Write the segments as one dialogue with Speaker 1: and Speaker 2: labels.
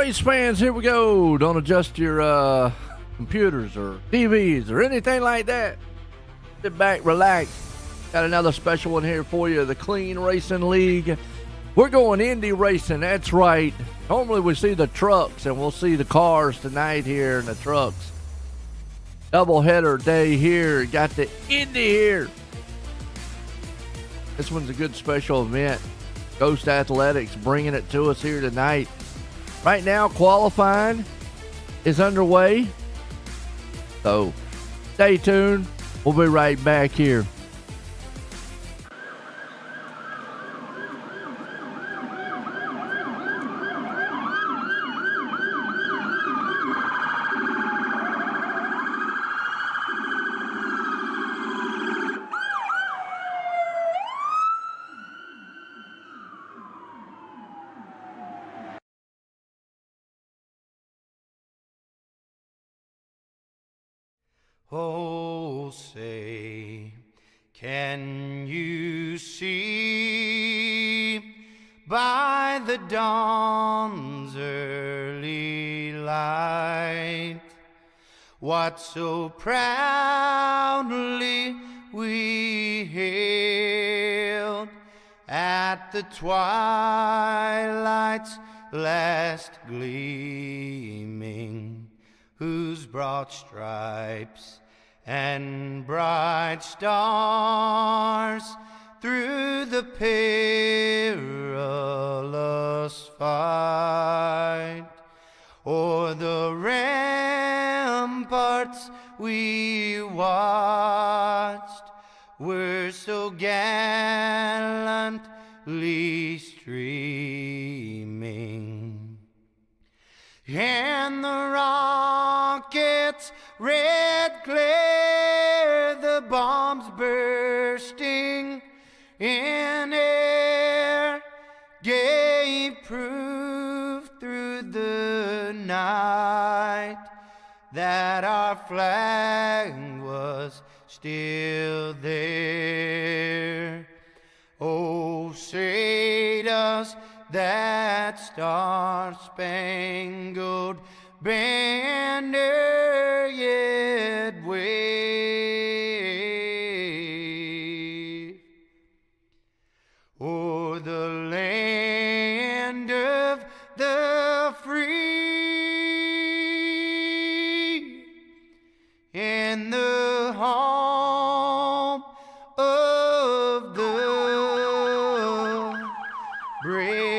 Speaker 1: race fans, here we go. Don't adjust your computers or TVs or anything like that. Sit back, relax. Got another special one here for you, the Clean Racing League. We're going Indy racing, that's right. Normally we see the trucks, and we'll see the cars tonight here and the trucks. Doubleheader day here. Got the Indy here. This one's a good special event. Ghost Athletics bringing it to us here tonight. Right now, qualifying is underway. So, stay tuned. We'll be right back here.
Speaker 2: Oh, say, can you see by the dawn's early light what so proudly we hailed at the twilight's last gleaming, whose broad stripes and bright stars through the perilous fight o'er the ramparts we watched were so gallantly streaming, and the rockets' red glare, the bombs bursting in air, gave proof through the night that our flag was still there. Oh, say does that star-spangled banner yet wave o'er the land of the free and the home of the brave?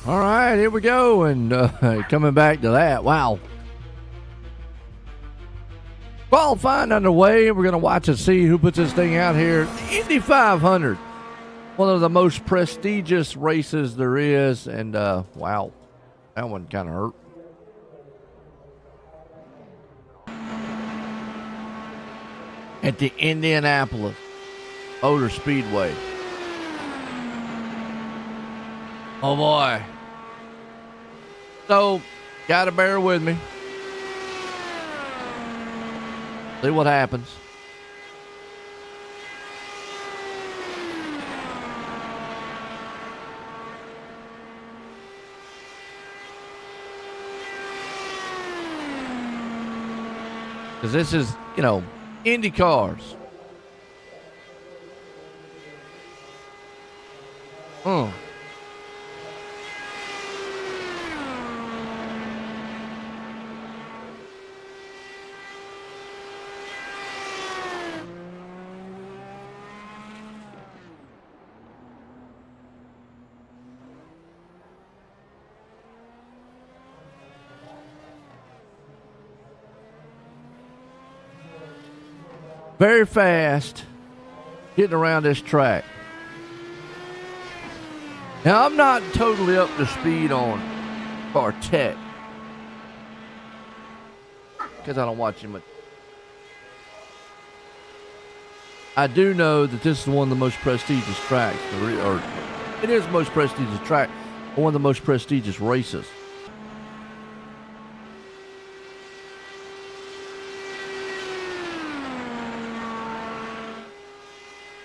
Speaker 1: All right, here we go. And coming back to that, wow. Qualifying underway. We're going to watch and see who puts this thing out here. The Indy 500. One of the most prestigious races there is. And, wow, that one kind of hurt. At the Indianapolis Motor Speedway. Oh, boy. So, gotta bear with me. See what happens. Because this is, you know, INDYCARs. Very fast getting around this track. Now, I'm not totally up to speed on car tech because I don't watch him. I do know that this is one of the most prestigious tracks, or it is the most prestigious track, one of the most prestigious races.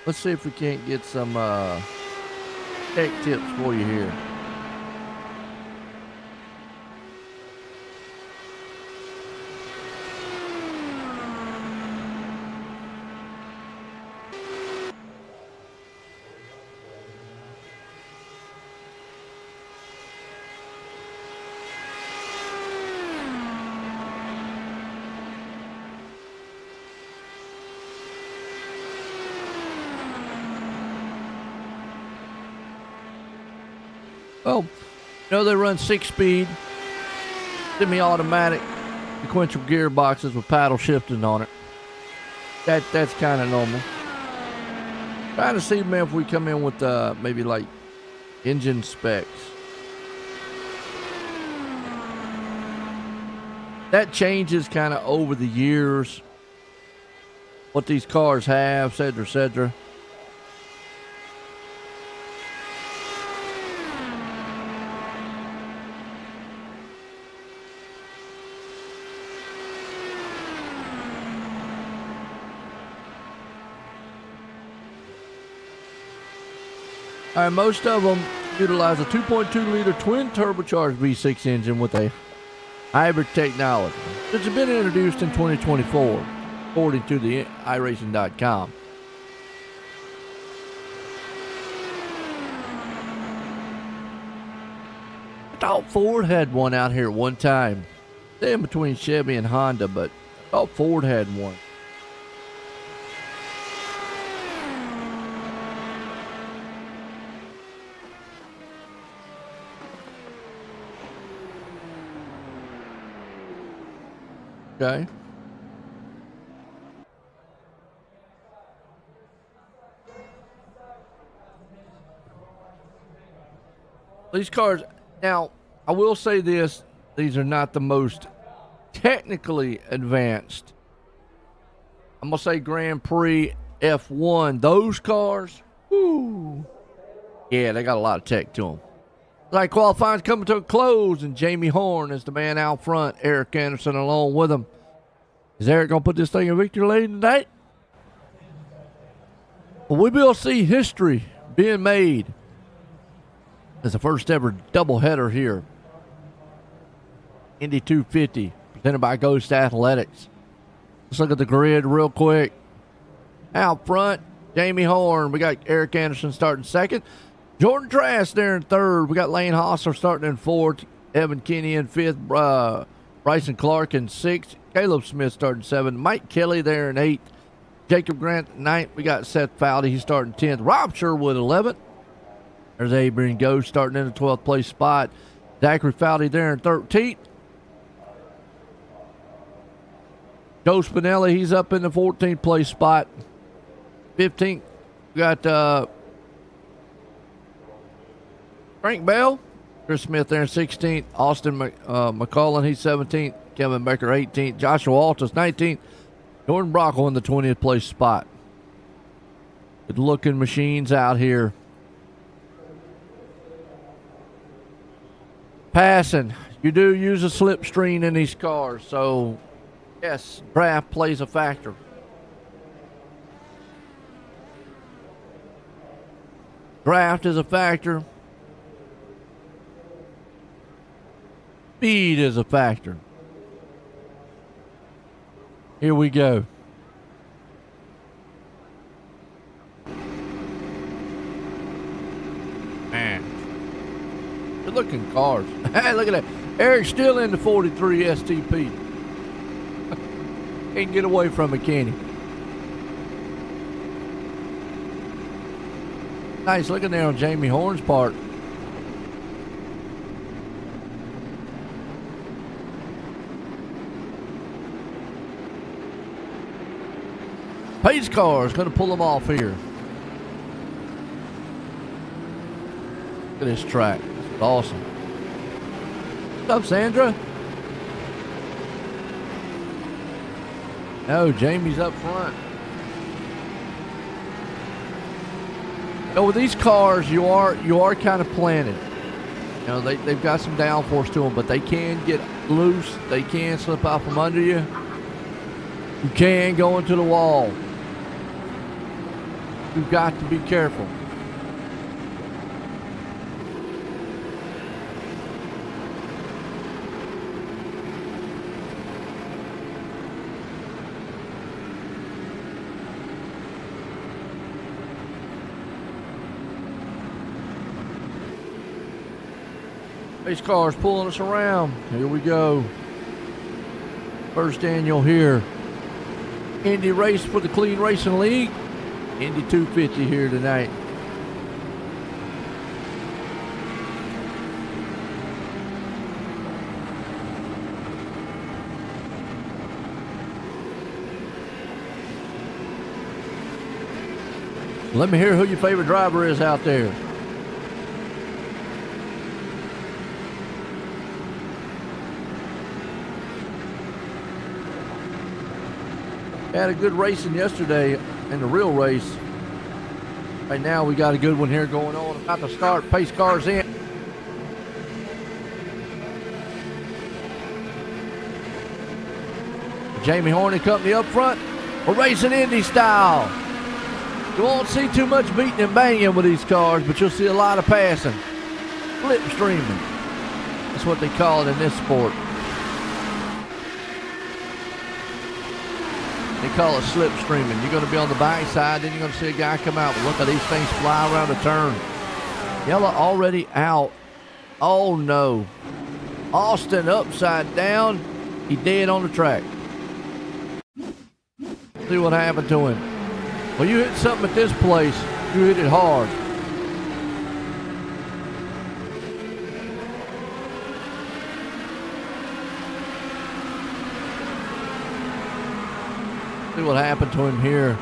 Speaker 1: Let's see if we can't get some tech tips for you here. Well, you know, they run 6-speed, semi-automatic, sequential gearboxes with paddle shifting on it. That's kind of normal. Trying to see, man, if we come in with maybe like engine specs. That changes kind of over the years. What these cars have, et cetera, et cetera. All right, most of them utilize a 2.2-liter twin turbocharged V6 engine with a hybrid technology, which has been introduced in 2024, according to the iRacing.com. I thought Ford had one out here at one time. They're in between Chevy and Honda, but I thought Ford had one. Okay. These cars, now, I will say this, these are not the most technically advanced. I'm going to say Grand Prix F1. Those cars, whoo, yeah, they got a lot of tech to them. Like qualifying's coming to a close, and Jamie Horn is the man out front. Eric Anderson along with him. Is Eric going to put this thing in victory lane tonight? Well, we will see history being made as the first ever doubleheader here. Indy 250, presented by Ghost Athletics. Let's look at the grid real quick. Out front, Jamie Horn. We got Eric Anderson starting second. Jordan Trask there in third. We got Lane Hostler starting in fourth. Evan Kinney in fifth. Bryson Clark in sixth. Caleb Smith starting seventh. Mike Kelly there in eighth. Jacob Grant in ninth. We got Seth Fowley. He's starting 10th. Rob Sherwood 11th. There's Adrian Ghost starting in the 12th place spot. Zachary Fowley there in 13th. Joe Spinelli, he's up in the 14th place spot. 15th, we got Frank Bell. Chris Smith there in 16th. Austin McCullen, he's 17th. Kevin Becker, 18th. Joshua Altus, 19th. Jordan Brockle in the 20th place spot. Good looking machines out here. Passing. You do use a slipstream in these cars, so yes, draft plays a factor. Draft is a factor. Speed is a factor. Here we go. Man. Good looking cars. Hey, look at that. Eric's still in the 43 STP. Can't get away from it, can he? Nice looking there on Jamie Horn's part. Pace car is going to pull them off here. Look at this track. It's awesome. What's up, Sandra? No, Jamie's up front. Now with these cars, you are kind of planted. You know, they've got some downforce to them, but they can get loose. They can slip out from under you. You can go into the wall. You've got to be careful. Race cars pulling us around. Here we go. First annual here. Indy race for the Clean Racing League. Indy 250 here tonight. Let me hear who your favorite driver is out there. Had a good racing yesterday in the real race. Right now we got a good one here going on. About to start. Pace cars in. Jamie Horn and company up front. We're racing Indy style. You won't see too much beating and banging with these cars, but you'll see a lot of passing. Slipstreaming. That's what they call it in this sport. They call it slipstreaming. You're going to be on the backside, then you're going to see a guy come out. But look at these things fly around the turn. Yellow already out. Oh no. Austin upside down. He dead on the track. See what happened to him. Well, you hit something at this place, you hit it hard. See what happened to him here.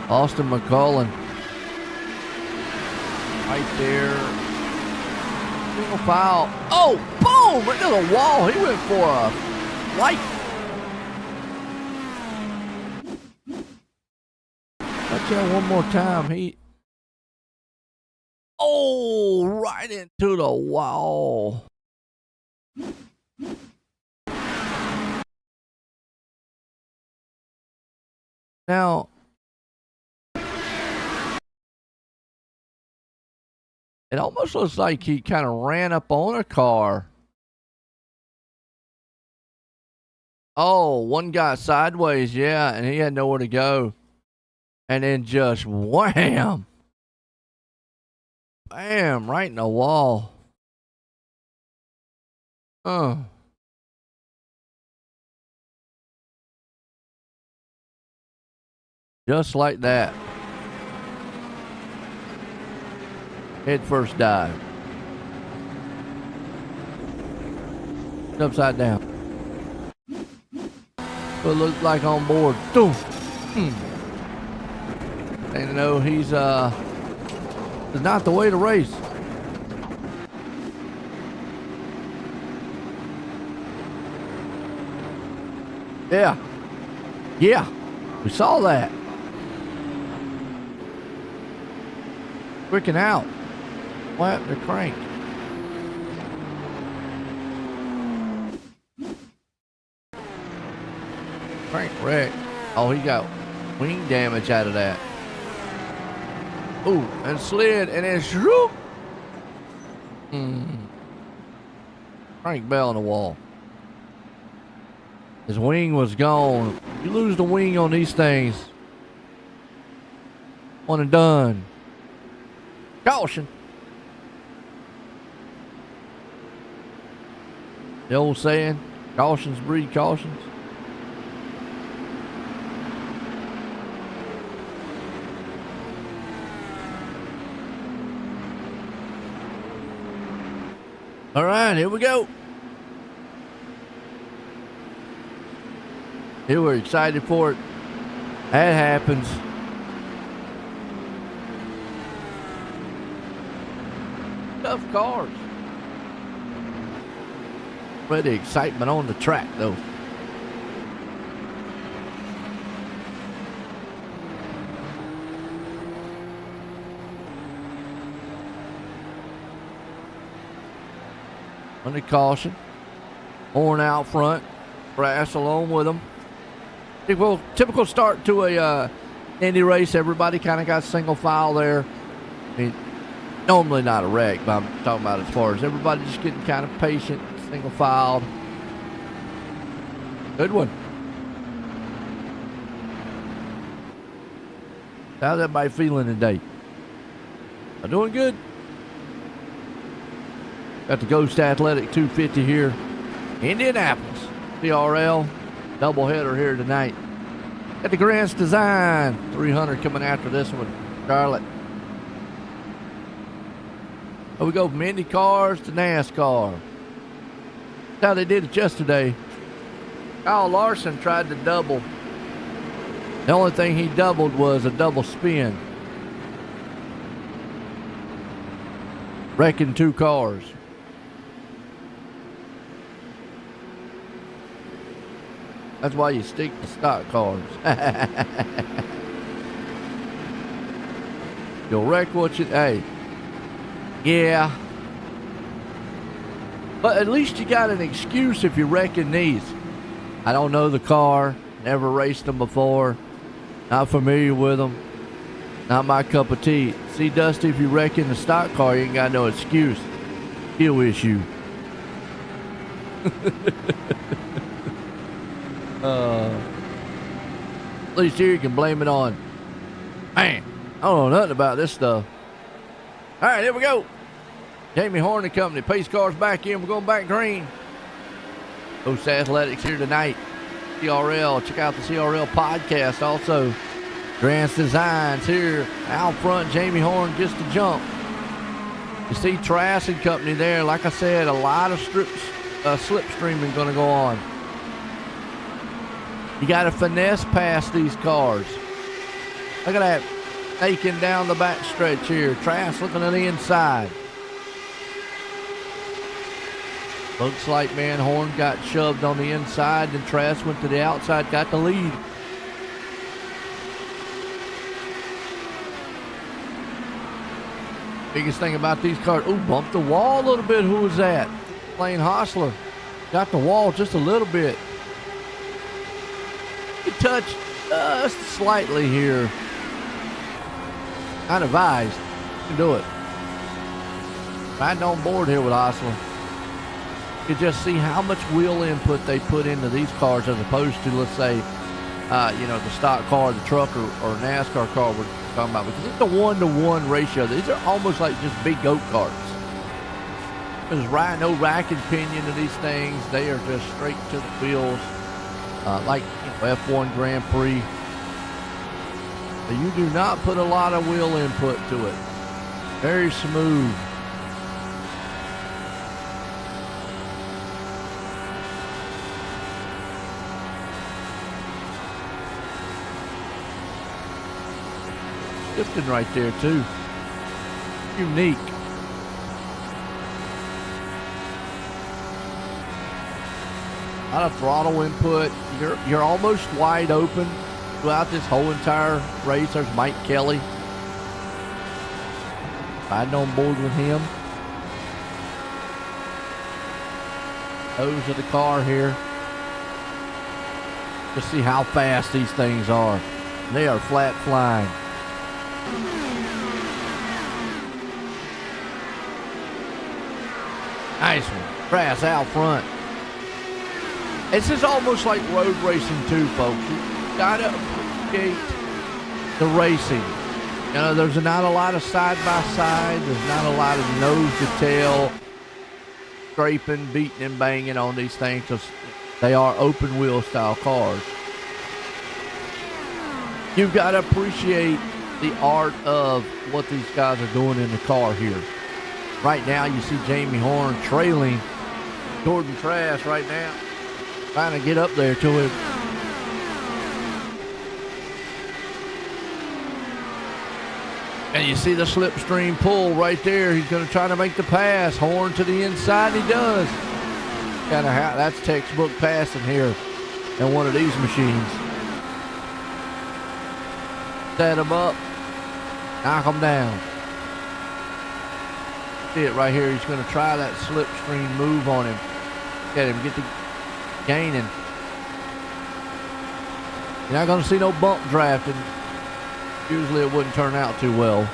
Speaker 1: Austin McCullen. Right there. Single foul. Oh, boom! Right to the wall. He went for a light. Watch out one more time. Oh, right into the wall. Now, it almost looks like he kind of ran up on a car. Oh, one got sideways, yeah, and he had nowhere to go. And then just wham! Bam! Right in the wall. Just like that. Head first dive. Upside down. What it looks like on board. Boom. And you know he's it's not the way to race. Yeah. Yeah. We saw that. Freaking out. What happened to Crank? Crank wreck. Oh, he got wing damage out of that. Ooh, and slid, and then shroop. Crank bell on the wall. His wing was gone. You lose the wing on these things. One and done. Caution. The old saying, cautions breed cautions. All right, here we go. Here we're excited for it. That happens. Tough cars. Pretty excitement on the track, though. under caution. Horn out front. Brass along with them. Typical start to a Indy race. Everybody kind of got single file there. I mean, normally not a wreck, but I'm talking about as far as everybody just getting kind of patient, single filed. Good one. How's everybody feeling today? I'm doing good. Got the Ghost Athletic 250 here. Indianapolis. CRL. Doubleheader here tonight. Got the Grants Design 300 coming after this one. Charlotte. So we go from INDYCARs to NASCAR. That's how they did it yesterday. Kyle Larson tried to double. The only thing he doubled was a double spin. Wrecking 2 cars. That's why you stick to stock cars. You'll wreck what you... Hey. Yeah. But at least you got an excuse if you're wrecking these. I don't know the car. Never raced them before. Not familiar with them. Not my cup of tea. See, Dusty, if you're wrecking the stock car, you ain't got no excuse. Skill issue. At least here you can blame it on. Man, I don't know nothing about this stuff. All right, here we go. Jamie Horn and Company. Pace cars back in. We're going back green. Ghost Athletics here tonight. CRL. Check out the CRL podcast also. Grants Designs here. Out front, Jamie Horn just a jump. You see Trass and Company there. Like I said, a lot of slipstreaming going to go on. You got to finesse past these cars. Look at that. Taking down the back stretch here. Trass looking on the inside. Looks like, man, Horn got shoved on the inside, and Trask went to the outside, got the lead. Biggest thing about these cars, oh, bumped the wall a little bit. Who was that? Lane Hostler. Got the wall just a little bit. He touched just slightly here. Unadvised. You can do it. Riding on board here with Hostler. You can just see how much wheel input they put into these cars as opposed to, let's say, the stock car, the truck, or NASCAR car we're talking about. Because it's a 1-to-1 ratio. These are almost like just big go-karts. There's no rack and pinion to these things. They are just straight to the wheels, like F1 Grand Prix. So you do not put a lot of wheel input to it. Very smooth. Shifting right there too. Unique. A lot of throttle input. You're almost wide open throughout this whole entire race. There's Mike Kelly. Riding on board with him. Nose of the car here. Just see how fast these things are. They are flat flying. Nice one. Brass out front. This is almost like road racing too, folks. You gotta appreciate the racing. There's not a lot of side by side. There's not a lot of nose to tail scraping, beating, and banging on these things because they are open wheel style cars. You've got to appreciate the art of what these guys are doing in the car here. Right now, you see Jamie Horn trailing Jordan Trask right now, trying to get up there to him. And you see the slipstream pull right there. He's going to try to make the pass. Horn to the inside. He does. That's textbook passing here in one of these machines. Set him up. Knock him down. See it right here. He's going to try that slipstream move on him. Get him, get the gaining. You're not going to see no bump drafting. Usually it wouldn't turn out too well.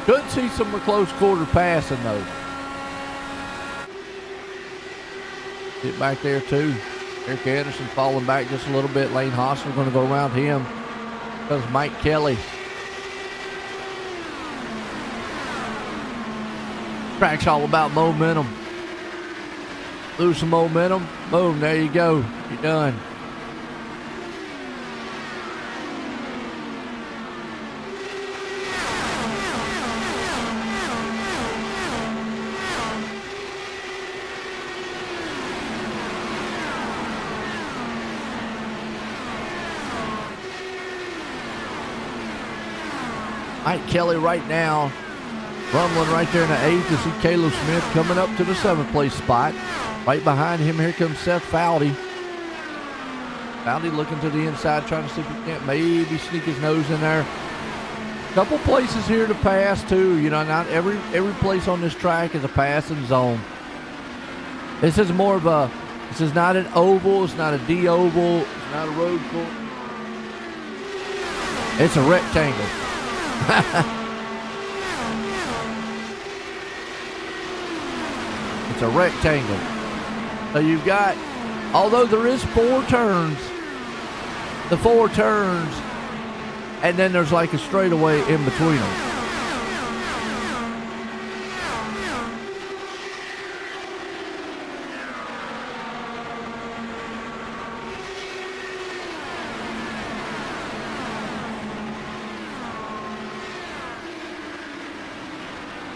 Speaker 1: Could see some close quarter passing though. Get back there too. Eric Anderson falling back just a little bit. Lane Hostler going to go around him. Because Mike Kelly. Track's all about momentum. Lose some momentum. Boom, there you go. You're done. Mike Kelly right now rumbling right there in the 8th. You see Caleb Smith coming up to the 7th place spot. Right behind him, here comes Seth Fowdy. Fowdy looking to the inside, trying to see if he can't maybe sneak his nose in there. Couple places here to pass too. You know, not every place on this track is a passing zone. This is more of a, this is not an oval, it's not a D-oval, it's not a road course. It's a rectangle. It's a rectangle. So you've got, although there is 4 turns, the 4 turns, and then there's like a straightaway in between them.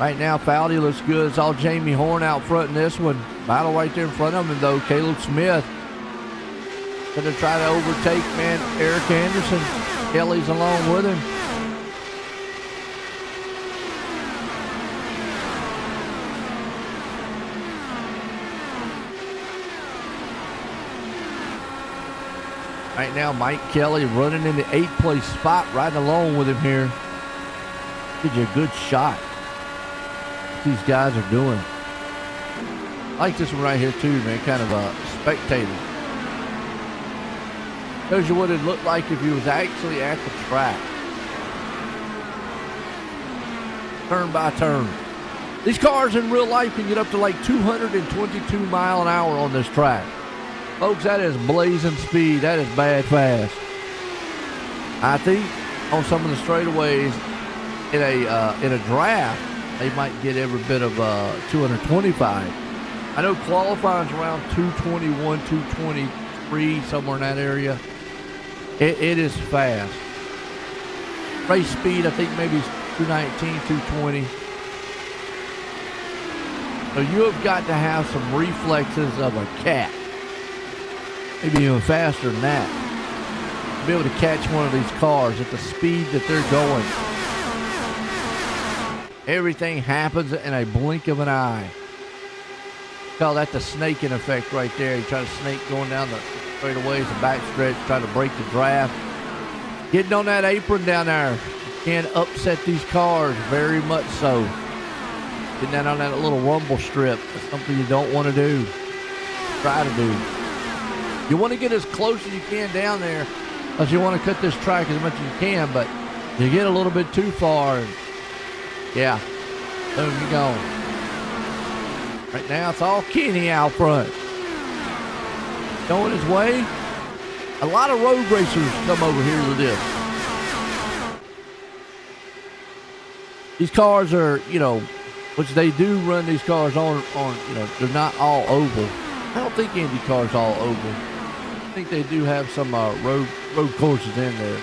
Speaker 1: Right now, Fowdy looks good. It's all Jamie Horn out front in this one. Battle right there in front of him, though. Caleb Smith going to try to overtake, man, Eric Anderson. Kelly's along with him. Right now, Mike Kelly running in the 8th place spot right along with him here. Gives you a good shot. These guys are doing. I like this one right here too, man. Kind of a spectator. Shows you what it looked like if you was actually at the track. Turn by turn. These cars in real life can get up to like 222 mile an hour on this track. Folks, that is blazing speed. That is bad fast. I think on some of the straightaways in a draft, they might get every bit of 225. I know qualifying's around 221, 223, somewhere in that area. It is fast. Race speed, I think maybe 219, 220. So you have got to have some reflexes of a cat. Maybe even faster than that. To be able to catch one of these cars at the speed that they're going. Everything happens in a blink of an eye. Call that the snaking effect right there. You try to snake going down the straightaways, the backstretch, trying to break the draft. Getting on that apron down there. You can't upset these cars, very much so. Getting down on that little rumble strip. That's something you don't want to do. Try to do. You want to get as close as you can down there, because you want to cut this track as much as you can, but you get a little bit too far. Yeah, boom, you're gone. Right now, it's all Kenny out front. Going his way. A lot of road racers come over here to this. These cars are, you know, which they do run these cars on, you know, they're not all oval. I don't think INDYCAR's all oval. I think they do have some road courses in there.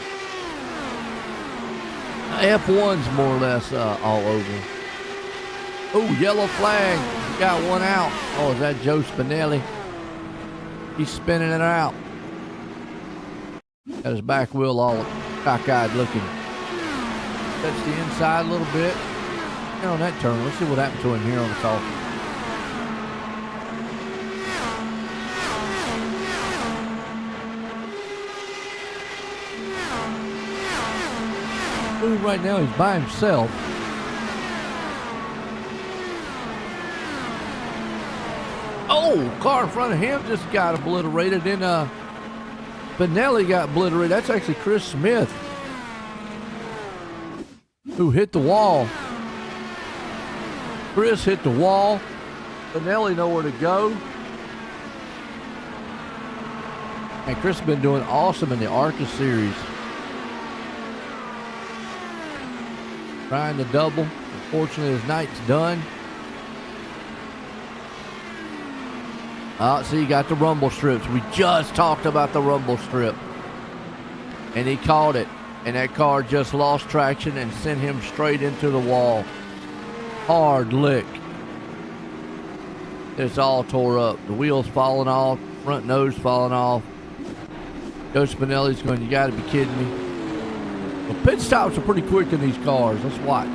Speaker 1: F1's more or less all over. Oh, yellow flag. Got one out. Oh, is that Joe Spinelli? He's spinning it out. Got his back wheel all cockeyed looking. Touch the inside a little bit. Here on that turn. Let's see what happened to him here on the soft. Right now he's by himself. Oh, car in front of him just got obliterated. Then Spinelli got obliterated. That's actually Chris Smith who hit the wall. Chris hit the wall. Spinelli nowhere to go. And Chris has been doing awesome in the ARCA series. Trying to double. Unfortunately, his night's done. See, he got the rumble strips. We just talked about the rumble strip. And he caught it. And that car just lost traction and sent him straight into the wall. Hard lick. It's all tore up. The wheels falling off. Front nose falling off. Joe Spinelli's going, you got to be kidding me. Well, pit stops are pretty quick in these cars. Let's watch.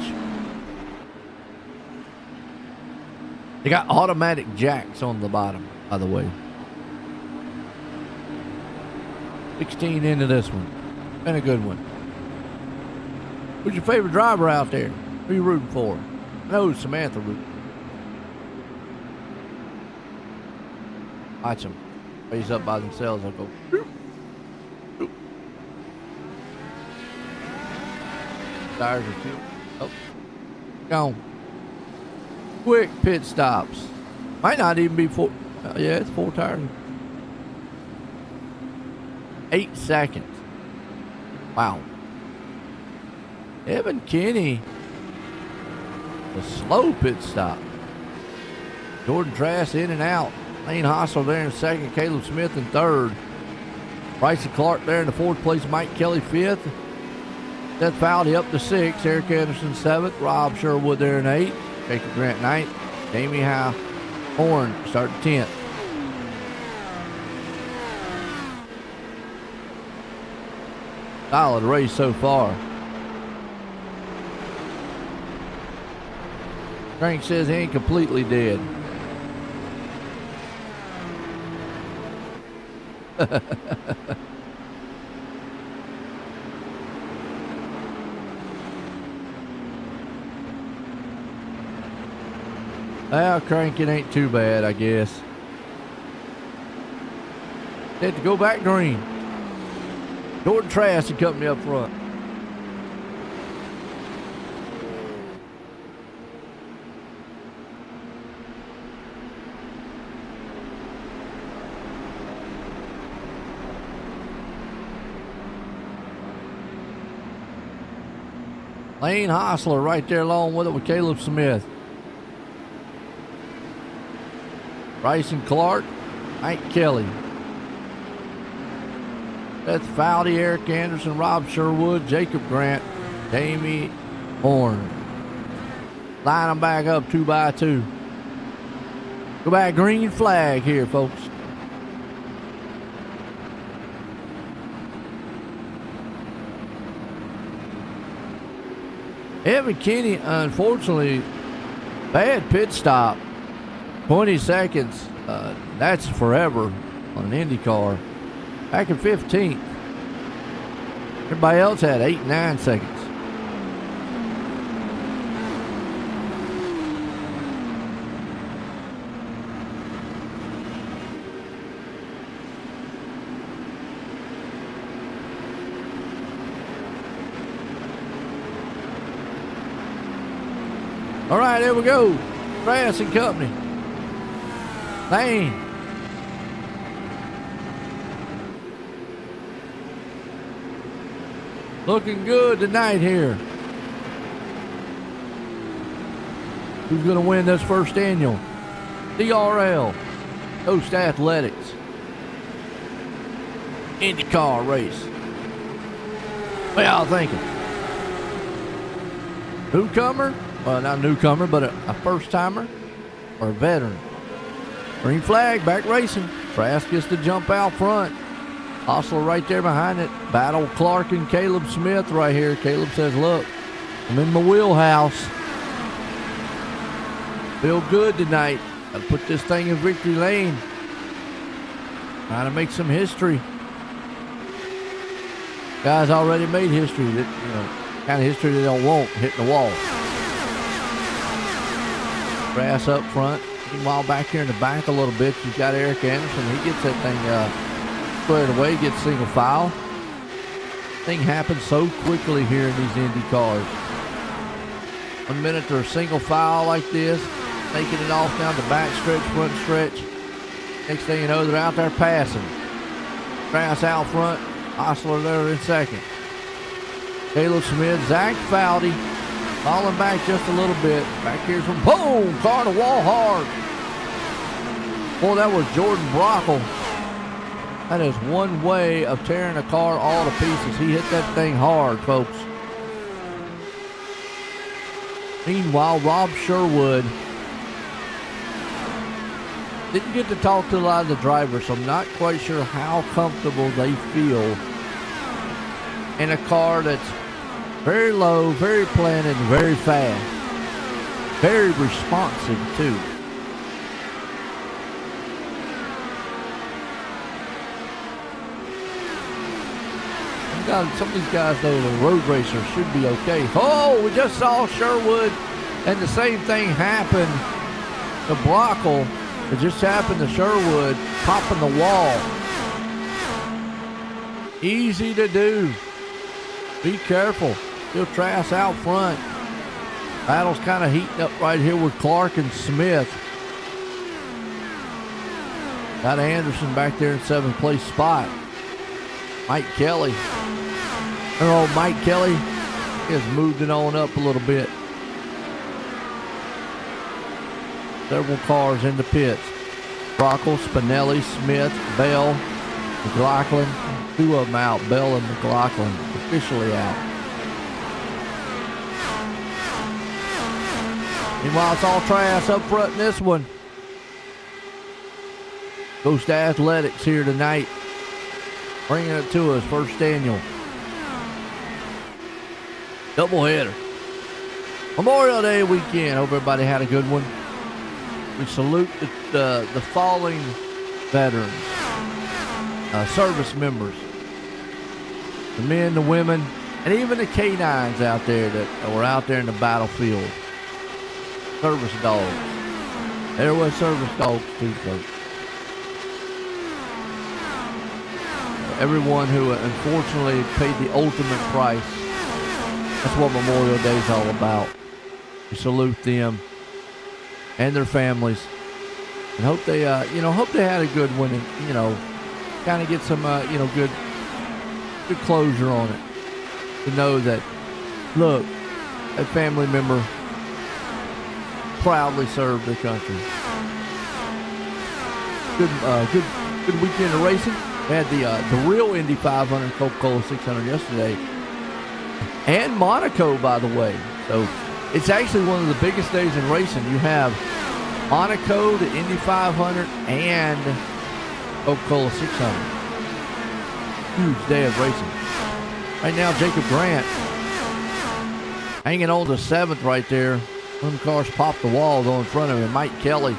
Speaker 1: They got automatic jacks on the bottom, by the way. 16 into this one. Been a good one. Who's your favorite driver out there? Who you rooting for? I know Samantha rooting. Watch them. Raise up by themselves. I'll go. Boop, boop. Tires are too. Oh. Gone. Quick pit stops. Might not even be four. Yeah, it's 4 tires. 8 seconds. Wow. Evan Kinney. A slow pit stop. Jordan Trask in and out. Lane Hossler there in second. Caleb Smith in third. Bryson Clark there in the fourth place. Mike Kelly fifth. Seth Fowley up to sixth. Eric Anderson seventh. Rob Sherwood there in eighth. Jacob Grant ninth. Jamie Horn starting 10th. Solid race so far. Frank says he ain't completely dead. Well, cranking ain't too bad, I guess. Had to go back green. Jordan Trask and company up front. Lane Hossler right there along with it with Caleb Smith. Bryson Clark, Mike Kelly. Seth Fowley, Eric Anderson, Rob Sherwood, Jacob Grant, Jamie Horn. Line them back up 2 by 2. Go back green flag here, folks. Evan Kinney, unfortunately, bad pit stop. 20 seconds. That's forever on an IndyCar. Back in 15th. Everybody else had 8, 9 seconds. All right, here we go. Trask and company. Lane. Looking good tonight here. Who's going to win this first annual? DRL. Coast Athletics. INDYCAR race. What y'all thinking? Newcomer? Well, not a newcomer, but a first-timer or a veteran. Green flag, back racing. Trask gets to jump out front. Hossler right there behind it. Battle Clark and Caleb Smith right here. Caleb says, look, I'm in my wheelhouse. Feel good tonight. Got to put this thing in victory lane. Trying to make some history. Guys already made history. That, kind of history they don't want, hitting the wall. Trask up front. Meanwhile, back here in the back a little bit, you've got Eric Anderson. He gets that thing squared away, gets single file. Thing happens so quickly here in these Indy cars. 1 minute they're single file like this, making it off down the back stretch, front stretch. Next thing you know, they're out there passing. Trask out front, Osler there in second. Caleb Smith, Zach Foudy, falling back just a little bit. Back here's from boom, car to wall hard. Boy, that was Jordan Brockle. That is one way of tearing a car all to pieces. He hit that thing hard, folks. Meanwhile, Rob Sherwood didn't get to talk to a lot of the drivers, so I'm not quite sure how comfortable they feel in a car that's very low, very planted, very fast. Very responsive, too. Some of these guys, though, the road racers, should be okay. Oh, we just saw Sherwood, and the same thing happened to Brockle. It just happened to Sherwood, popping the wall. Easy to do. Be careful. Still Trask out front. Battle's kind of heating up right here with Clark and Smith. Got Anderson back there in 7th place spot. Mike Kelly. Mike Kelly has moved it on up a little bit. Several cars in the pits. Brockle, Spinelli, Smith, Bell, McLaughlin. 2 of them out. Bell and McLaughlin officially out. Meanwhile, it's all Trask up front in this one. Goes to Athletics here tonight. Bringing it to us, first annual. Doubleheader. Memorial Day weekend. Hope everybody had a good one. We salute the fallen veterans, service members, the men, the women, and even the canines out there that were out there in the battlefield. Service dogs. There was service dogs too, folks. Everyone who unfortunately paid the ultimate price. That's what Memorial Day is all about. We salute them and their families, and hope they, hope they had a good one, and kind of get some, good closure on it. To know that, look, a family member proudly served their country. Good weekend of racing. We had the real Indy 500, Coca-Cola 600 yesterday, and Monaco, by the way. So it's actually one of the biggest days in racing. You have Monaco, the Indy 500, and Coca-Cola 600. Huge day of racing. Right now, Jacob Grant hanging on to 7th right there. One of the cars popped the wall though in front of him. Mike Kelly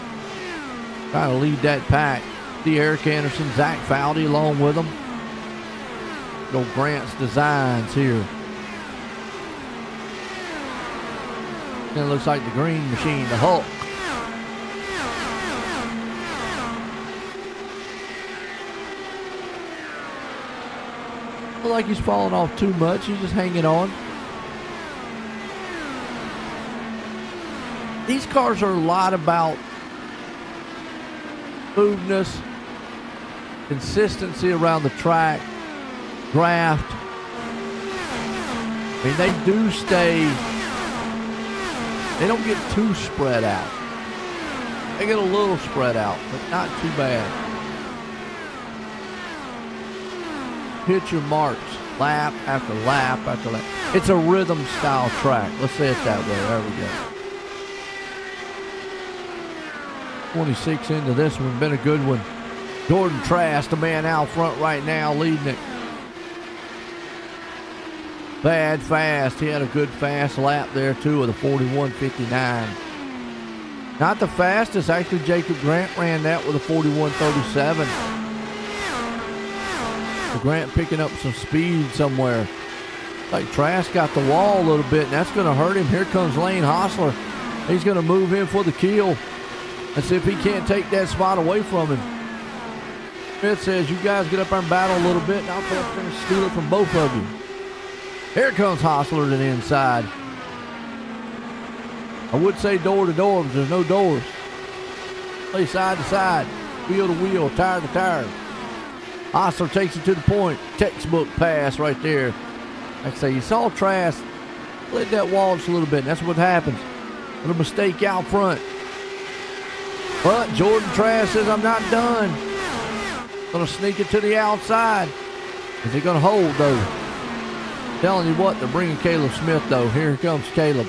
Speaker 1: trying to lead that pack. See Eric Anderson, Zach Foudy along with him. Go Grant's Designs here. And it looks like the green machine, the Hulk. Look like he's falling off too much. He's just hanging on. These cars are a lot about smoothness, consistency around the track, draft. I mean, they do stay, they don't get too spread out. They get a little spread out, but not too bad. Hit your marks, lap after lap after lap. It's a rhythm style track. Let's say it that way. There we go. 26 into this one. Been a good one. Jordan Trask, the man out front right now, leading it. Bad fast. He had a good fast lap there, too, with a 41.59. Not the fastest. Actually, Jacob Grant ran that with a 41.37. Grant picking up some speed somewhere. Like Trask got the wall a little bit, and that's going to hurt him. Here comes Lane Hostler. He's going to move in for the kill. Let's see if he can't take that spot away from him. Smith says, you guys get up there and battle a little bit, and I'll come up there and steal it from both of you. Here comes Hostler to the inside. I would say door to door, but there's no doors. Play side to side, wheel to wheel, tire to tire. Hostler takes it to the point. Textbook pass right there. Like I say, you saw Trask let that wall just a little bit, and that's what happens. A little mistake out front. But Jordan Trask says, I'm not done. Gonna sneak it to the outside. Is he gonna hold, though? Telling you what, they're bringing Caleb Smith, though. Here comes Caleb.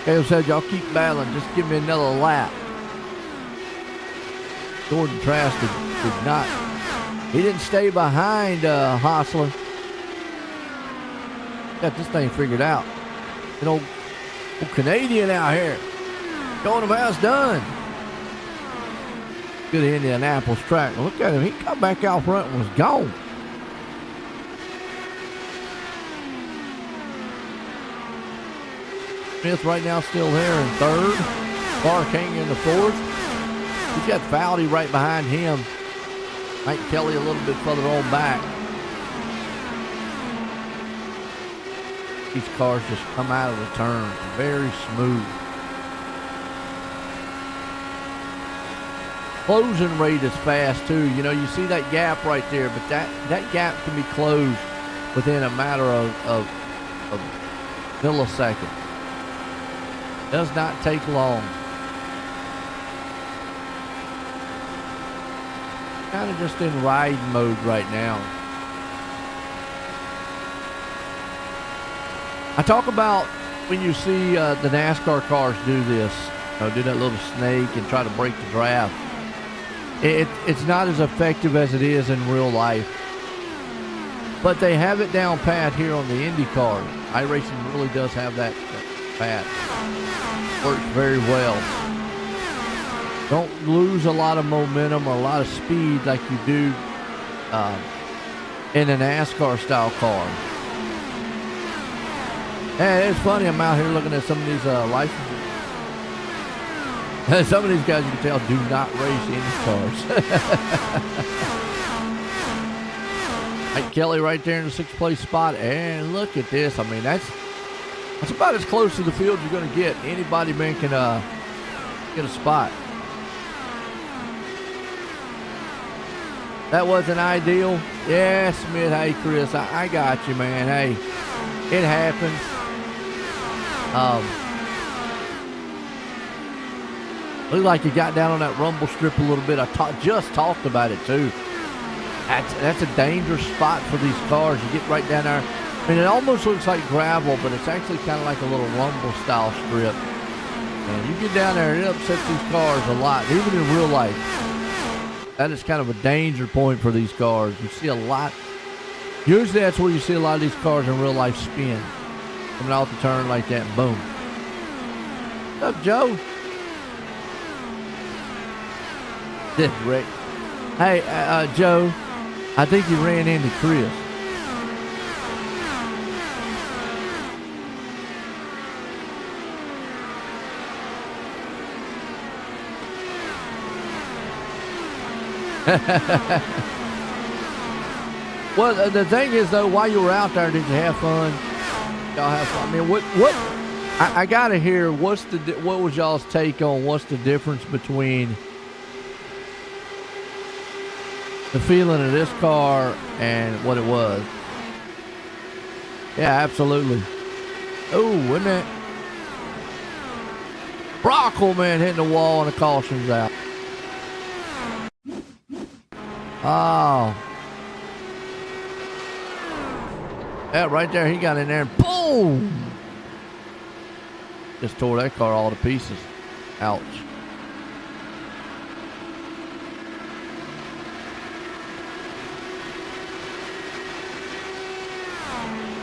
Speaker 1: Caleb said, y'all keep battling. Just give me another lap. Jordan Trask did not. He didn't stay behind Hostler. Got this thing figured out. You know, Canadian out here. Going about it's done. Good Indianapolis track. Look at him. He come back out front and was gone. Smith right now still there in third. Clark hanging in the fourth. He's got Fowdy right behind him. Mike Kelly a little bit further on back. These cars just come out of the turn very smooth. Closing rate is fast too. You know, you see that gap right there, but that gap can be closed within a matter of milliseconds. Does not take long. Kind of just in ride mode right now. I talk about when you see the NASCAR cars do this, do that little snake and try to break the draft. It's not as effective as it is in real life. But they have it down pat here on the INDYCAR. iRacing really does have that pat. Works very well. Don't lose a lot of momentum or a lot of speed like you do in a NASCAR style car. And it's funny, I'm out here looking at some of these licenses. Some of these guys, you can tell, do not race in cars. Mike Kelly right there in the 6th place spot. And look at this. I mean, that's about as close to the field you're going to get. Anybody, man, can get a spot. That wasn't ideal. Yeah, Smith. Hey, Chris, I got you, man. Hey, it happens. Looked like you got down on that rumble strip a little bit. I just talked about it too. That's a dangerous spot for these cars. You get right down there. I mean, it almost looks like gravel, but it's actually kind of like a little rumble style strip. And you get down there and it upsets these cars a lot, even in real life. That is kind of a danger point for these cars. You see a lot. Usually that's where you see a lot of these cars in real life spin. Coming out the turn like that, boom. What's up, Joe? This Rick. Hey, Joe, I think you ran into Chris. Well, the thing is, though, while you were out there, did you have fun? Y'all have fun? I mean, what? I gotta hear. What was y'all's take on what's the difference between the feeling of this car and what it was? Yeah, absolutely. Oh, isn't that Brockle, man, hitting the wall and the caution's out. Oh. Yeah, right there, he got in there and boom! Just tore that car all to pieces. Ouch.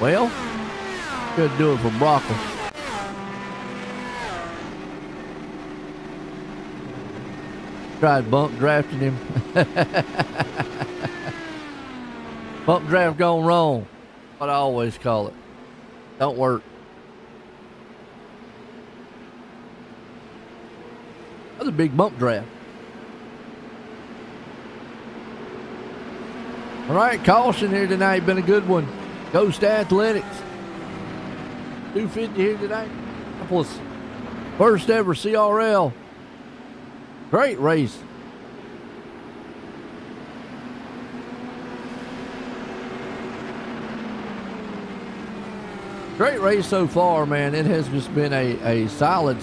Speaker 1: Well, couldn't do it for Brockle. Tried bump drafting him. Bump draft gone wrong. What I always call it. Don't work. Another big bump draft. All right, caution here tonight. Been a good one. Ghost Athletics. 250 here tonight. First ever CRL. Great race. Great race so far, man. It has just been a solid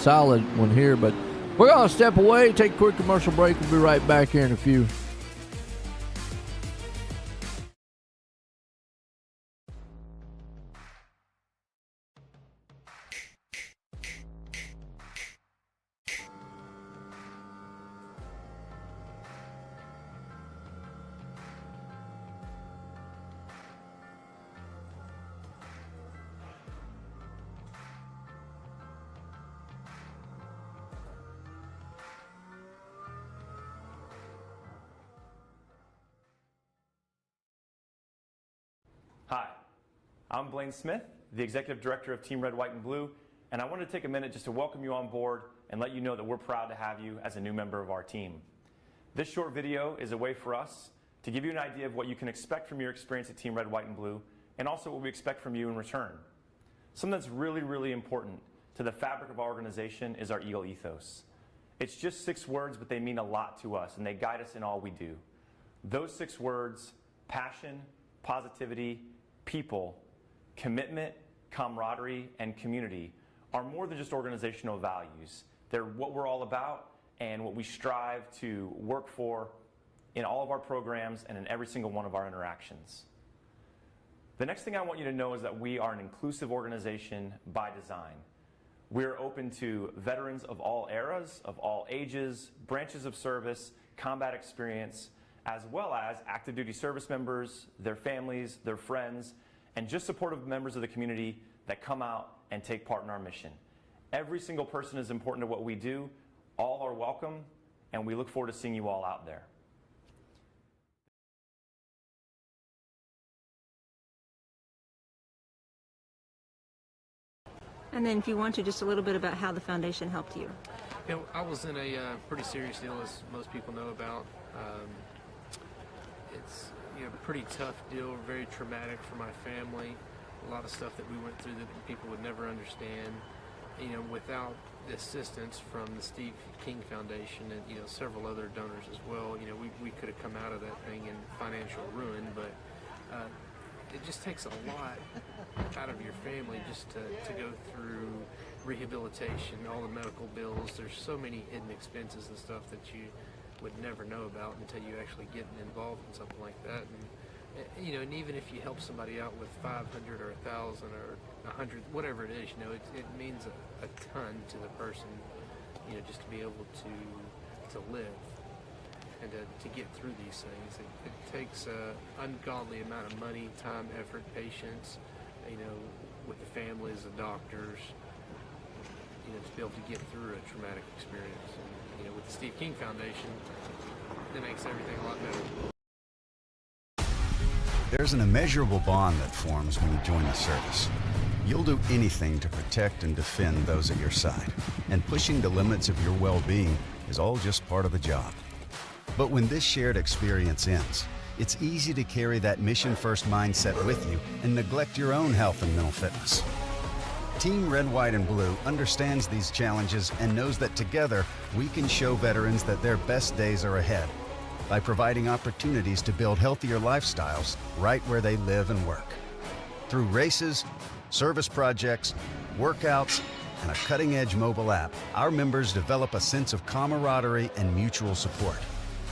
Speaker 1: one here. But we're going to step away, take a quick commercial break. We'll be right back here in a few.
Speaker 3: Hi, I'm Blaine Smith, the Executive Director of Team Red, White, and Blue, and I wanted to take a minute just to welcome you on board and let you know that we're proud to have you as a new member of our team. This short video is a way for us to give you an idea of what you can expect from your experience at Team Red, White, and Blue, and also what we expect from you in return. Something that's really, really important to the fabric of our organization is our Eagle ethos. It's just 6 words, but they mean a lot to us, and they guide us in all we do. Those 6 words: passion, positivity, people, commitment, camaraderie, and community are more than just organizational values. They're what we're all about and what we strive to work for in all of our programs and in every single one of our interactions. The next thing I want you to know is that we are an inclusive organization by design. We're open to veterans of all eras, of all ages, branches of service, combat experience, as well as active duty service members, their families, their friends, and just supportive members of the community that come out and take part in our mission. Every single person is important to what we do. All are welcome, and we look forward to seeing you all out there.
Speaker 4: And then if you want to, just a little bit about how the foundation helped you.
Speaker 5: You know, I was in a pretty serious deal, as most people know about. It's a pretty tough deal, very traumatic for my family. A lot of stuff that we went through that people would never understand. Without the assistance from the Steve King Foundation and several other donors as well, we could have come out of that thing in financial ruin. But it just takes a lot out of your family just to go through rehabilitation, all the medical bills. There's so many hidden expenses and stuff that you would never know about until you actually get involved in something like that. And even if you help somebody out with 500 or 1,000 or 100, whatever it is, it means a ton to the person, just to be able to live and to get through these things. It takes an ungodly amount of money, time, effort, patience, with the families, the doctors, to be able to get through a traumatic experience. And, with the Steve King Foundation, that makes everything a lot better.
Speaker 6: There's an immeasurable bond that forms when you join the service. You'll do anything to protect and defend those at your side, and pushing the limits of your well-being is all just part of the job. But when this shared experience ends, it's easy to carry that mission-first mindset with you and neglect your own health and mental fitness. Team Red, White, and Blue understands these challenges and knows that together we can show veterans that their best days are ahead by providing opportunities to build healthier lifestyles right where they live and work. Through races, service projects, workouts, and a cutting-edge mobile app, our members develop a sense of camaraderie and mutual support.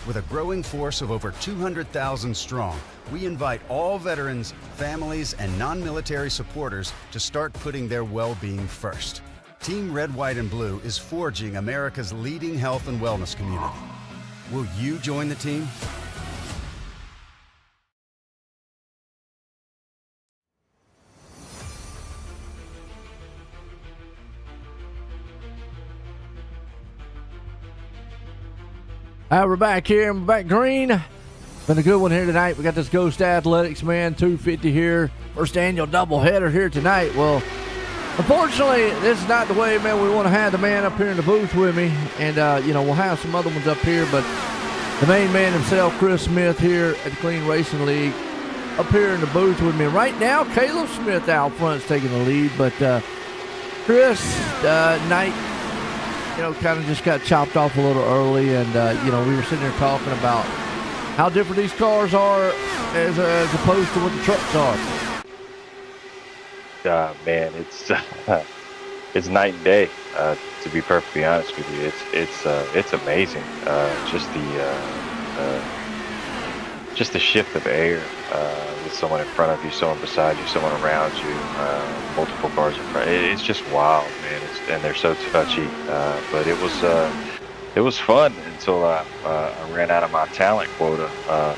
Speaker 6: With a growing force of over 200,000 strong, we invite all veterans, families, and non-military supporters to start putting their well-being first. Team Red, White, and Blue is forging America's leading health and wellness community. Will you join the team?
Speaker 1: All right, we're back here. We're back green. Been a good one here tonight. We got this Ghost Athletics, man, 250 here. First annual doubleheader here tonight. Well, Unfortunately, this is not the way, man. We want to have the man up here in the booth with me, and we'll have some other ones up here, but the main man himself, Chris Smith, here at the Clean Racing League, up here in the booth with me. Right now, Caleb Smith out front is taking the lead, but Chris Knight, kind of just got chopped off a little early, and we were sitting there talking about how different these cars are as opposed to what the trucks are.
Speaker 7: Man, it's night and day. To be perfectly honest with you, it's amazing. Just the shift of air with someone in front of you, someone beside you, someone around you, multiple cars in front. It's just wild, man. And they're so touchy. But it was fun until I ran out of my talent quota. I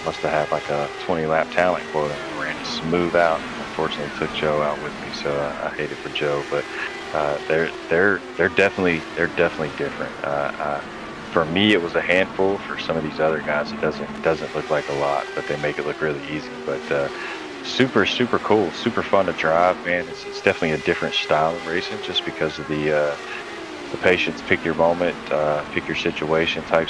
Speaker 7: must have had like a 20-lap talent quota. I ran it smooth out. Unfortunately, took Joe out with me, so I hate it for Joe. But they're definitely different. For me, it was a handful. For some of these other guys, it doesn't look like a lot, but they make it look really easy. But super cool, super fun to drive, man. It's definitely a different style of racing, just because of the patience, pick your moment, pick your situation type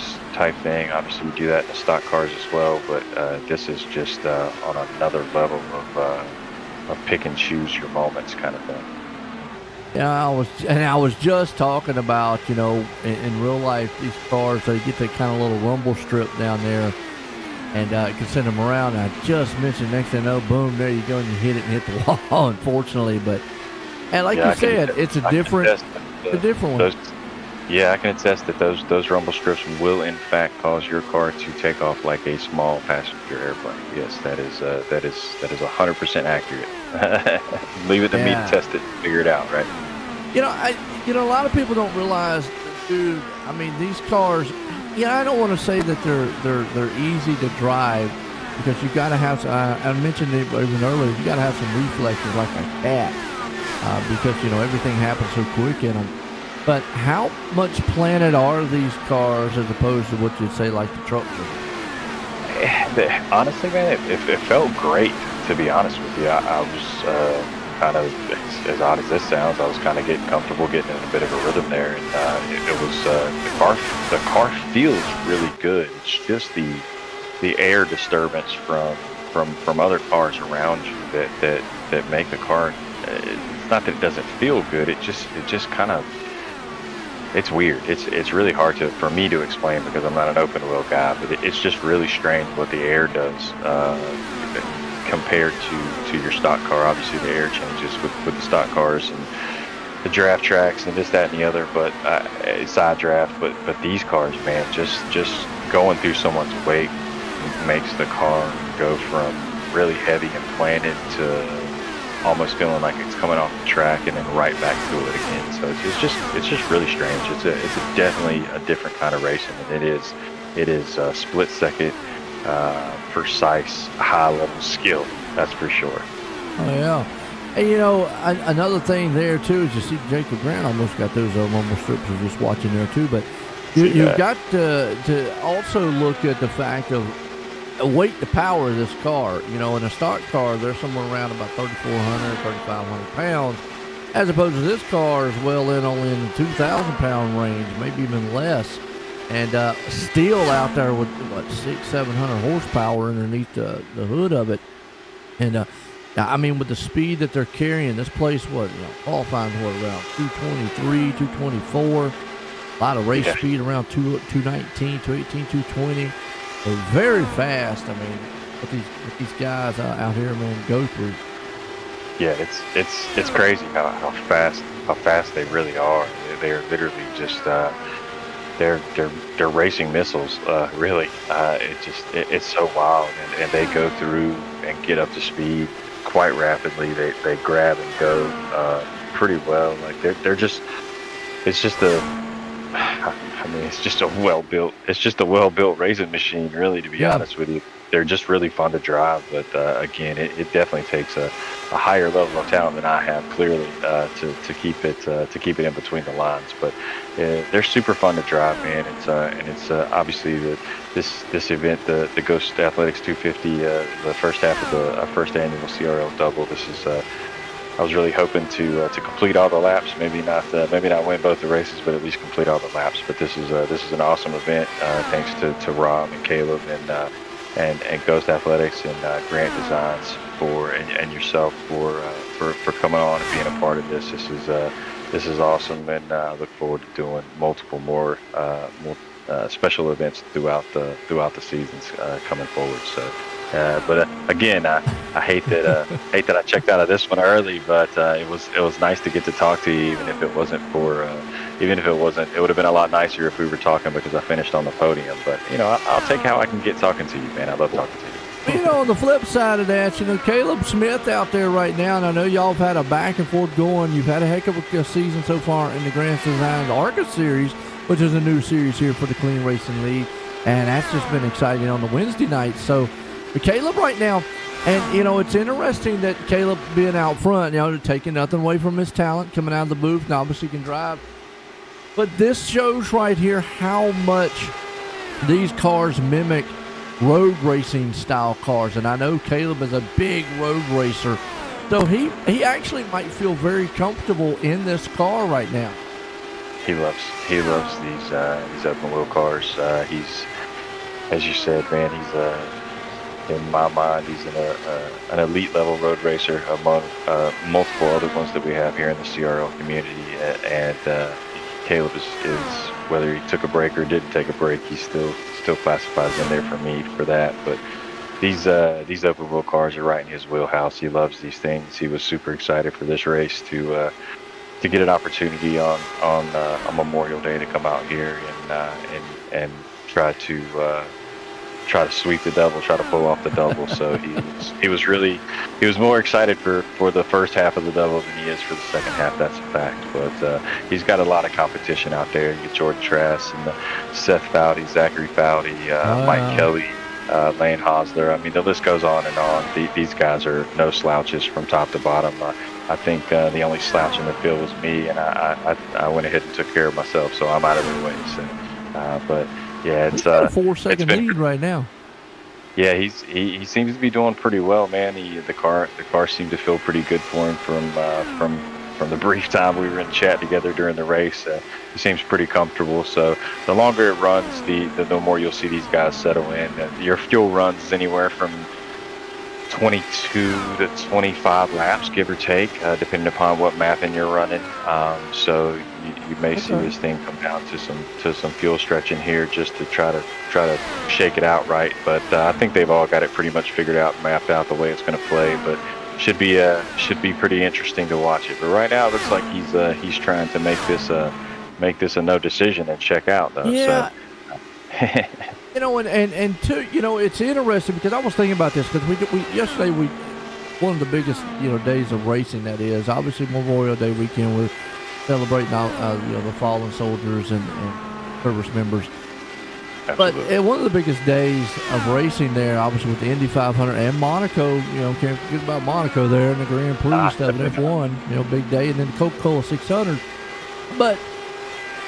Speaker 7: thing. Obviously, we do that in the stock cars as well, but this is just on another level of pick and choose your moments kind of thing.
Speaker 1: Yeah, I was just talking about, in real life, these cars, they get that kind of little rumble strip down there, and you can send them around. And I just mentioned, next thing you know, boom, there you go, and you hit it and hit the wall, unfortunately. And like you said, it's a different one.
Speaker 7: Yeah, I can attest that those rumble strips will in fact cause your car to take off like a small passenger airplane. Yes, that is 100% accurate. Leave it to me to test it, figure it out, right?
Speaker 1: A lot of people don't realize, dude. I mean, these cars. I don't want to say that they're easy to drive, because you got to have. I mentioned it even earlier. You got to have some reflexes like a cat, because everything happens so quick in them. But how much planted are these cars as opposed to what you'd say like the trucks are?
Speaker 7: Honestly, man, it felt great, to be honest with you. I was kind of, as odd as this sounds, I was kind of getting comfortable, getting in a bit of a rhythm there, and it was the car feels really good. It's just the air disturbance from other cars around you that make the car. It's not that it doesn't feel good. It just kind of. It's weird. It's really hard for me to explain, because I'm not an open wheel guy, but it's just really strange what the air does compared to your stock car. Obviously, the air changes with the stock cars and the draft tracks and this, that, and the other, but side draft. But these cars, man, just going through someone's wake makes the car go from really heavy and planted to almost feeling like it's coming off the track and then right back to it again. So it's just really strange. It's definitely a different kind of racing, and it is split second, precise, high level skill. That's for sure.
Speaker 1: Oh yeah. And another thing there too is, you see Jacob Grant almost got those rumble strips. You're just watching there too, but you've got to also look at the fact of weight to power of this car. In a stock car, they're somewhere around about 3,400, 3,500 pounds, as opposed to this car is only in the 2,000 pound range, maybe even less, and still out there with 600-700 horsepower underneath the hood of it. And I mean, with the speed that they're carrying, this place qualifying around 223, 224, a lot of race speed around 219, 218, 220. They're very fast. I mean, what these guys out here, man, go through.
Speaker 7: Yeah, it's crazy how fast they really are. They're literally just they're racing missiles. Really, it's so wild, and they go through and get up to speed quite rapidly. They grab and go pretty well. Like they're just. It's just a well-built racing machine, really, to be honest with you. They're just really fun to drive, but again, it definitely takes a higher level of talent than I have, clearly, to keep it in between the lines. But they're super fun to drive, man. It's obviously this event, the Ghost Athletics 250, the first half of the first annual CRL double. This is I was really hoping to complete all the laps. Maybe not win both the races, but at least complete all the laps. But this is an awesome event. Thanks to Rob and Caleb and Ghost Athletics and Grant Designs and yourself for coming on and being a part of this. This is awesome, and I look forward to doing multiple more special events throughout the seasons coming forward. So. But again, I hate that I checked out of this one early. But it was nice to get to talk to you, even if it wasn't, it would have been a lot nicer if we were talking because I finished on the podium. But I'll take how I can get talking to you, man. I love talking to you.
Speaker 1: On the flip side of that, Caleb Smith out there right now, and I know y'all have had a back and forth going. You've had a heck of a season so far in the Grand Design ARCA series, which is a new series here for the Clean Racing League, and that's just been exciting on the Wednesday nights. So. But Caleb right now, and it's interesting that Caleb being out front, taking nothing away from his talent, coming out of the booth, and obviously can drive. But this shows right here how much these cars mimic road racing style cars. And I know Caleb is a big road racer, so he actually might feel very comfortable in this car right now.
Speaker 7: He loves these open wheel cars. He's, as you said, man, he's in my mind, he's an elite level road racer among multiple other ones that we have here in the CRL community. And Caleb is whether he took a break or didn't take a break, he still classifies in there for me for that. But these open wheel cars are right in his wheelhouse. He loves these things. He was super excited for this race to get an opportunity on Memorial Day to come out here and try to sweep the double, try to pull off the double. So he was more excited for the first half of the double than he is for the second half. That's a fact. But he's got a lot of competition out there. You get Jordan Trask and Seth Foudy, Zachary Foudy, Mike Kelly, Lane Hosler. I mean, the list goes on and on. These guys are no slouches from top to bottom. I think the only slouch in the field was me, and I went ahead and took care of myself, so I'm out of their way. So, but yeah, it's
Speaker 1: a 4-second lead right now.
Speaker 7: Yeah, he seems to be doing pretty well, man. The car seemed to feel pretty good for him from the brief time we were in chat together during the race. He seems pretty comfortable. So the longer it runs, the more you'll see these guys settle in. Your fuel runs is anywhere from 22 to 25 laps, give or take, depending upon what mapping you're running. So you may see this thing come down to some fuel stretching here just to try to shake it out right. But I think they've all got it pretty much figured out, mapped out the way it's going to play. But should be pretty interesting to watch it. But right now it looks like he's trying to make this a no decision and check out though.
Speaker 1: Yeah.
Speaker 7: So.
Speaker 1: And two, it's interesting because I was thinking about this because yesterday one of the biggest days of racing, that is obviously Memorial Day weekend. We're celebrating the fallen soldiers and service members.
Speaker 7: Absolutely.
Speaker 1: But one of the biggest days of racing there, obviously with the Indy 500 and Monaco, can't forget about Monaco there and the Grand Prix stuff and F1, big day, and then the Coca-Cola 600. But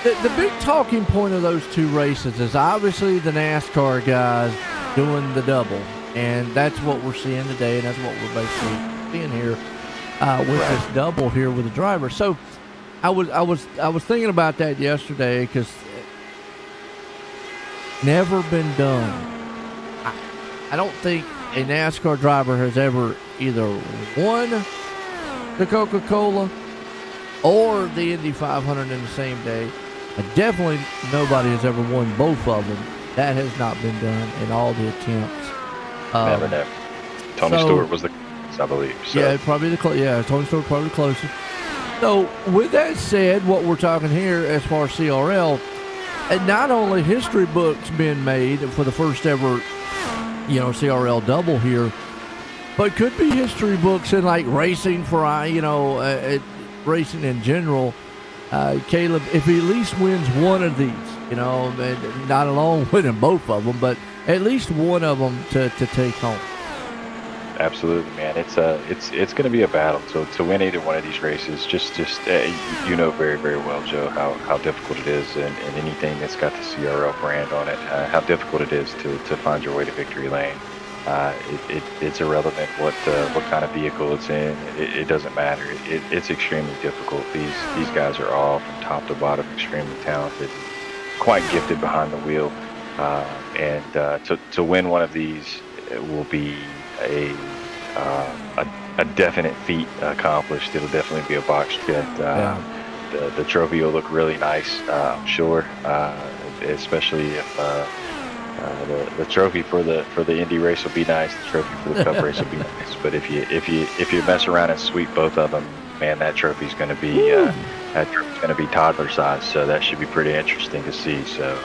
Speaker 1: the big talking point of those two races is obviously the NASCAR guys doing the double, and that's what we're seeing today, and that's what we're basically seeing here with this double here with the driver. So I was thinking about that yesterday because never been done. I don't think a NASCAR driver has ever either won the Coca-Cola or the Indy 500 in the same day. Definitely nobody has ever won both of them. That has not been done in all the attempts.
Speaker 7: Never. Tony Stewart was the closest, I believe. So.
Speaker 1: Yeah, probably Tony Stewart probably the closest. So with that said, what we're talking here as far as CRL, and not only history books being made for the first ever, CRL double here, but could be history books in like racing for racing in general. Caleb, if he at least wins one of these, and not alone winning both of them, but at least one of them to take home.
Speaker 7: Absolutely, man. It's going to be a battle to win either one of these races. Just very, very well, Joe, how difficult it is, and anything that's got the CRL brand on it, how difficult it is to find your way to victory lane. it's irrelevant what kind of vehicle it's in. It doesn't matter. It's extremely difficult. These guys are all from top to bottom extremely talented, quite gifted behind the wheel, and to win one of these will be a definite feat accomplished. It'll definitely be a box check. The trophy will look really nice, I'm sure, especially if the trophy for the Indy race will be nice. The trophy for the Cup race will be nice. But if you mess around and sweep both of them, man, that trophy's going to be toddler size. So that should be pretty interesting to see. So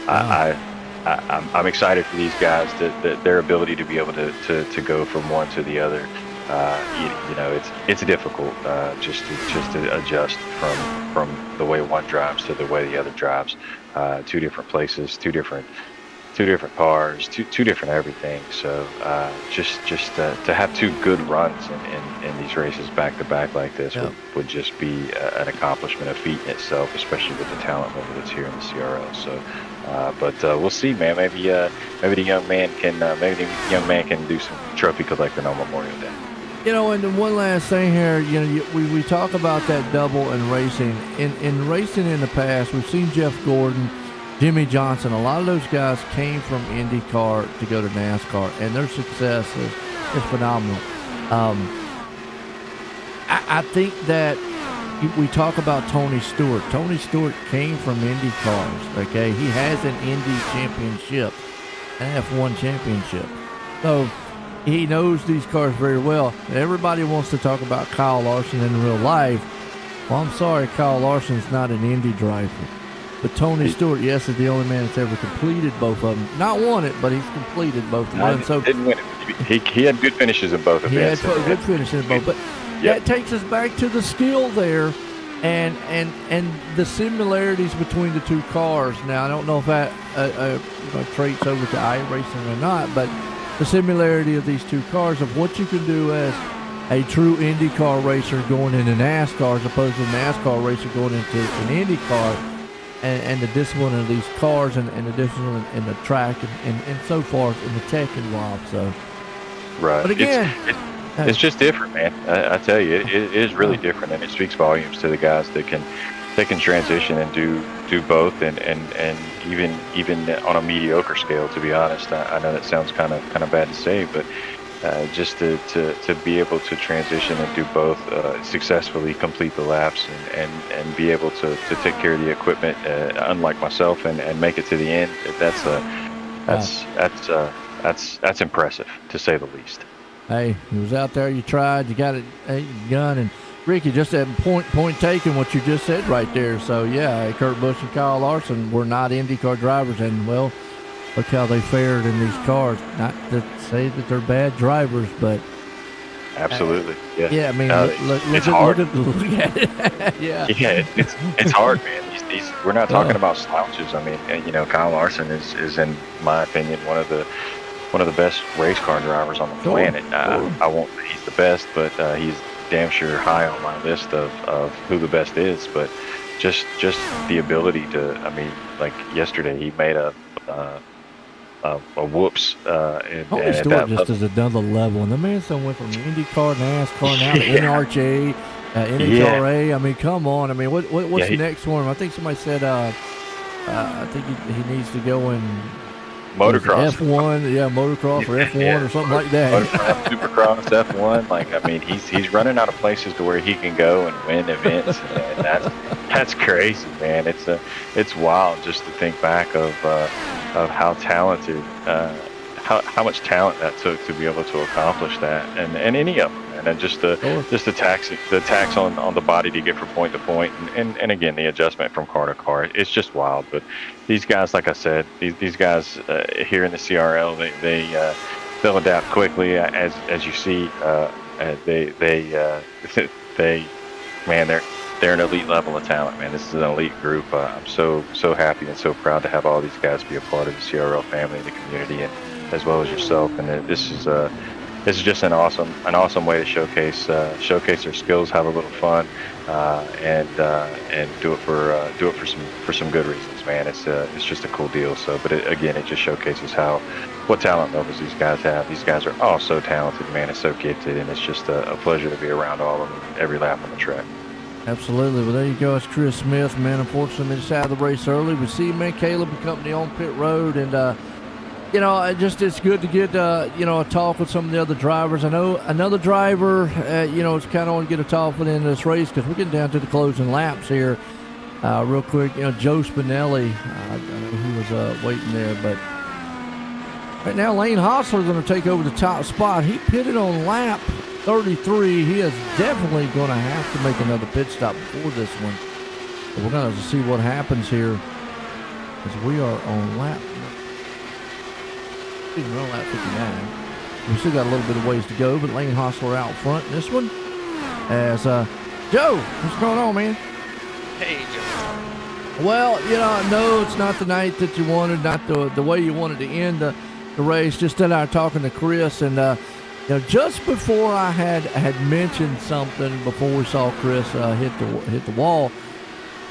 Speaker 7: I'm excited for these guys that their ability to be able to go from one to the other. It's difficult just to adjust from the way one drives to the way the other drives. Two different places, two different cars, two different everything. So just to have two good runs in these races back to back like this would just be an accomplishment, a feat in itself, especially with the talent level that's here in the CRL. So, but we'll see, man. Maybe the young man can do some trophy collecting on Memorial Day.
Speaker 1: And then one last thing here, we talk about that double in racing. In racing in the past, we've seen Jeff Gordon, Jimmy Johnson. A lot of those guys came from IndyCar to go to NASCAR, and their success is phenomenal. I think that we talk about Tony Stewart. Tony Stewart came from IndyCars, okay? He has an Indy championship, an F1 championship. So he knows these cars very well. Everybody wants to talk about Kyle Larson in real life. Well, I'm sorry, Kyle Larson's not an Indy driver. But Tony Stewart, yes, is the only man that's ever completed both of them. Not won it, but he's completed both of them. So
Speaker 7: didn't win it. He had good finishes in both events.
Speaker 1: He had good finishes in both. But that takes us back to the skill there and the similarities between the two cars. Now, I don't know if that traits over to iRacing or not, but the similarity of these two cars of what you can do as a true IndyCar racer going into NASCAR as opposed to a NASCAR racer going into an IndyCar, and the discipline of these cars and the discipline in the track and so forth and the tech involved. So,
Speaker 7: right.
Speaker 1: But again,
Speaker 7: it's just different, man. I tell you, it is really different, and it speaks volumes to the guys that can transition and do both, and even on a mediocre scale. To be honest, I know that sounds kind of bad to say, but just to be able to transition and do both successfully, complete the laps, and be able to take care of the equipment, unlike myself, and make it to the end. That's impressive, to say the least.
Speaker 1: Hey, you was out there, you tried, you got it done, and Ricky, just that point taken, what you just said right there. So yeah, Kurt Busch and Kyle Larson were not IndyCar drivers, and well, look how they fared in these cars. Not to say that they're bad drivers, but
Speaker 7: absolutely,
Speaker 1: yeah. I mean, look at it. Yeah,
Speaker 7: it's hard, man. These we're not talking about slouches. I mean, Kyle Larson is in my opinion one of the best race car drivers on the planet. I won't say he's the best, but he's damn sure high on my list of who the best is. But just the ability to, I mean, like yesterday he made a whoops.
Speaker 1: Tony Stewart just is another level, and the man still went from IndyCar, NASCAR, now to NRJ, NHRA. I mean, come on. I mean, what's next for him? I think somebody said I think he needs to go in
Speaker 7: motocross,
Speaker 1: F1, motocross or F1 or something like that.
Speaker 7: Motocross, Supercross, F1. Like, I mean, he's running out of places to where he can go and win events, and that's crazy, man. It's wild just to think back of how talented, how much talent that took to be able to accomplish that, and any of them. And then just the tax on the body to get from point to point, and again the adjustment from car to car. It's just wild. But these guys, like I said, these guys here in the CRL, they'll adapt quickly, as you see. They're an elite level of talent, man. This is an elite group. I'm so happy and so proud to have all these guys be a part of the CRL family and the community, and as well as yourself. And this is just an awesome way to showcase their skills, have a little fun, and do it for some good reasons, man. man, it's just a cool deal. So, but again, it just showcases what talent levels these guys have. These guys are all so talented, man, and so gifted, and it's just a pleasure to be around all of them every lap on the track.
Speaker 1: Absolutely. Well, there you go. It's Chris Smith, man. Unfortunately, just out of the race early. We see, man, Caleb and company on pit road, and it's good to get a talk with some of the other drivers. I know another driver, is kind of want to get a talk with in this race because we're getting down to the closing laps here. Real quick, Joe Spinelli, I know he was waiting there, but right now Lane Hostler's going to take over the top spot. He pitted on lap 33. He is definitely going to have to make another pit stop before this one. But we're going to see what happens here as we are on lap 59. We still got a little bit of ways to go, but Lane Hostler out front in this one. As Joe, what's going on, man?
Speaker 8: Hey, Joe.
Speaker 1: Well, no, it's not the night that you wanted, not the way you wanted to end the race. Just that I was talking to Chris, and just before I had mentioned something before we saw Chris hit the wall,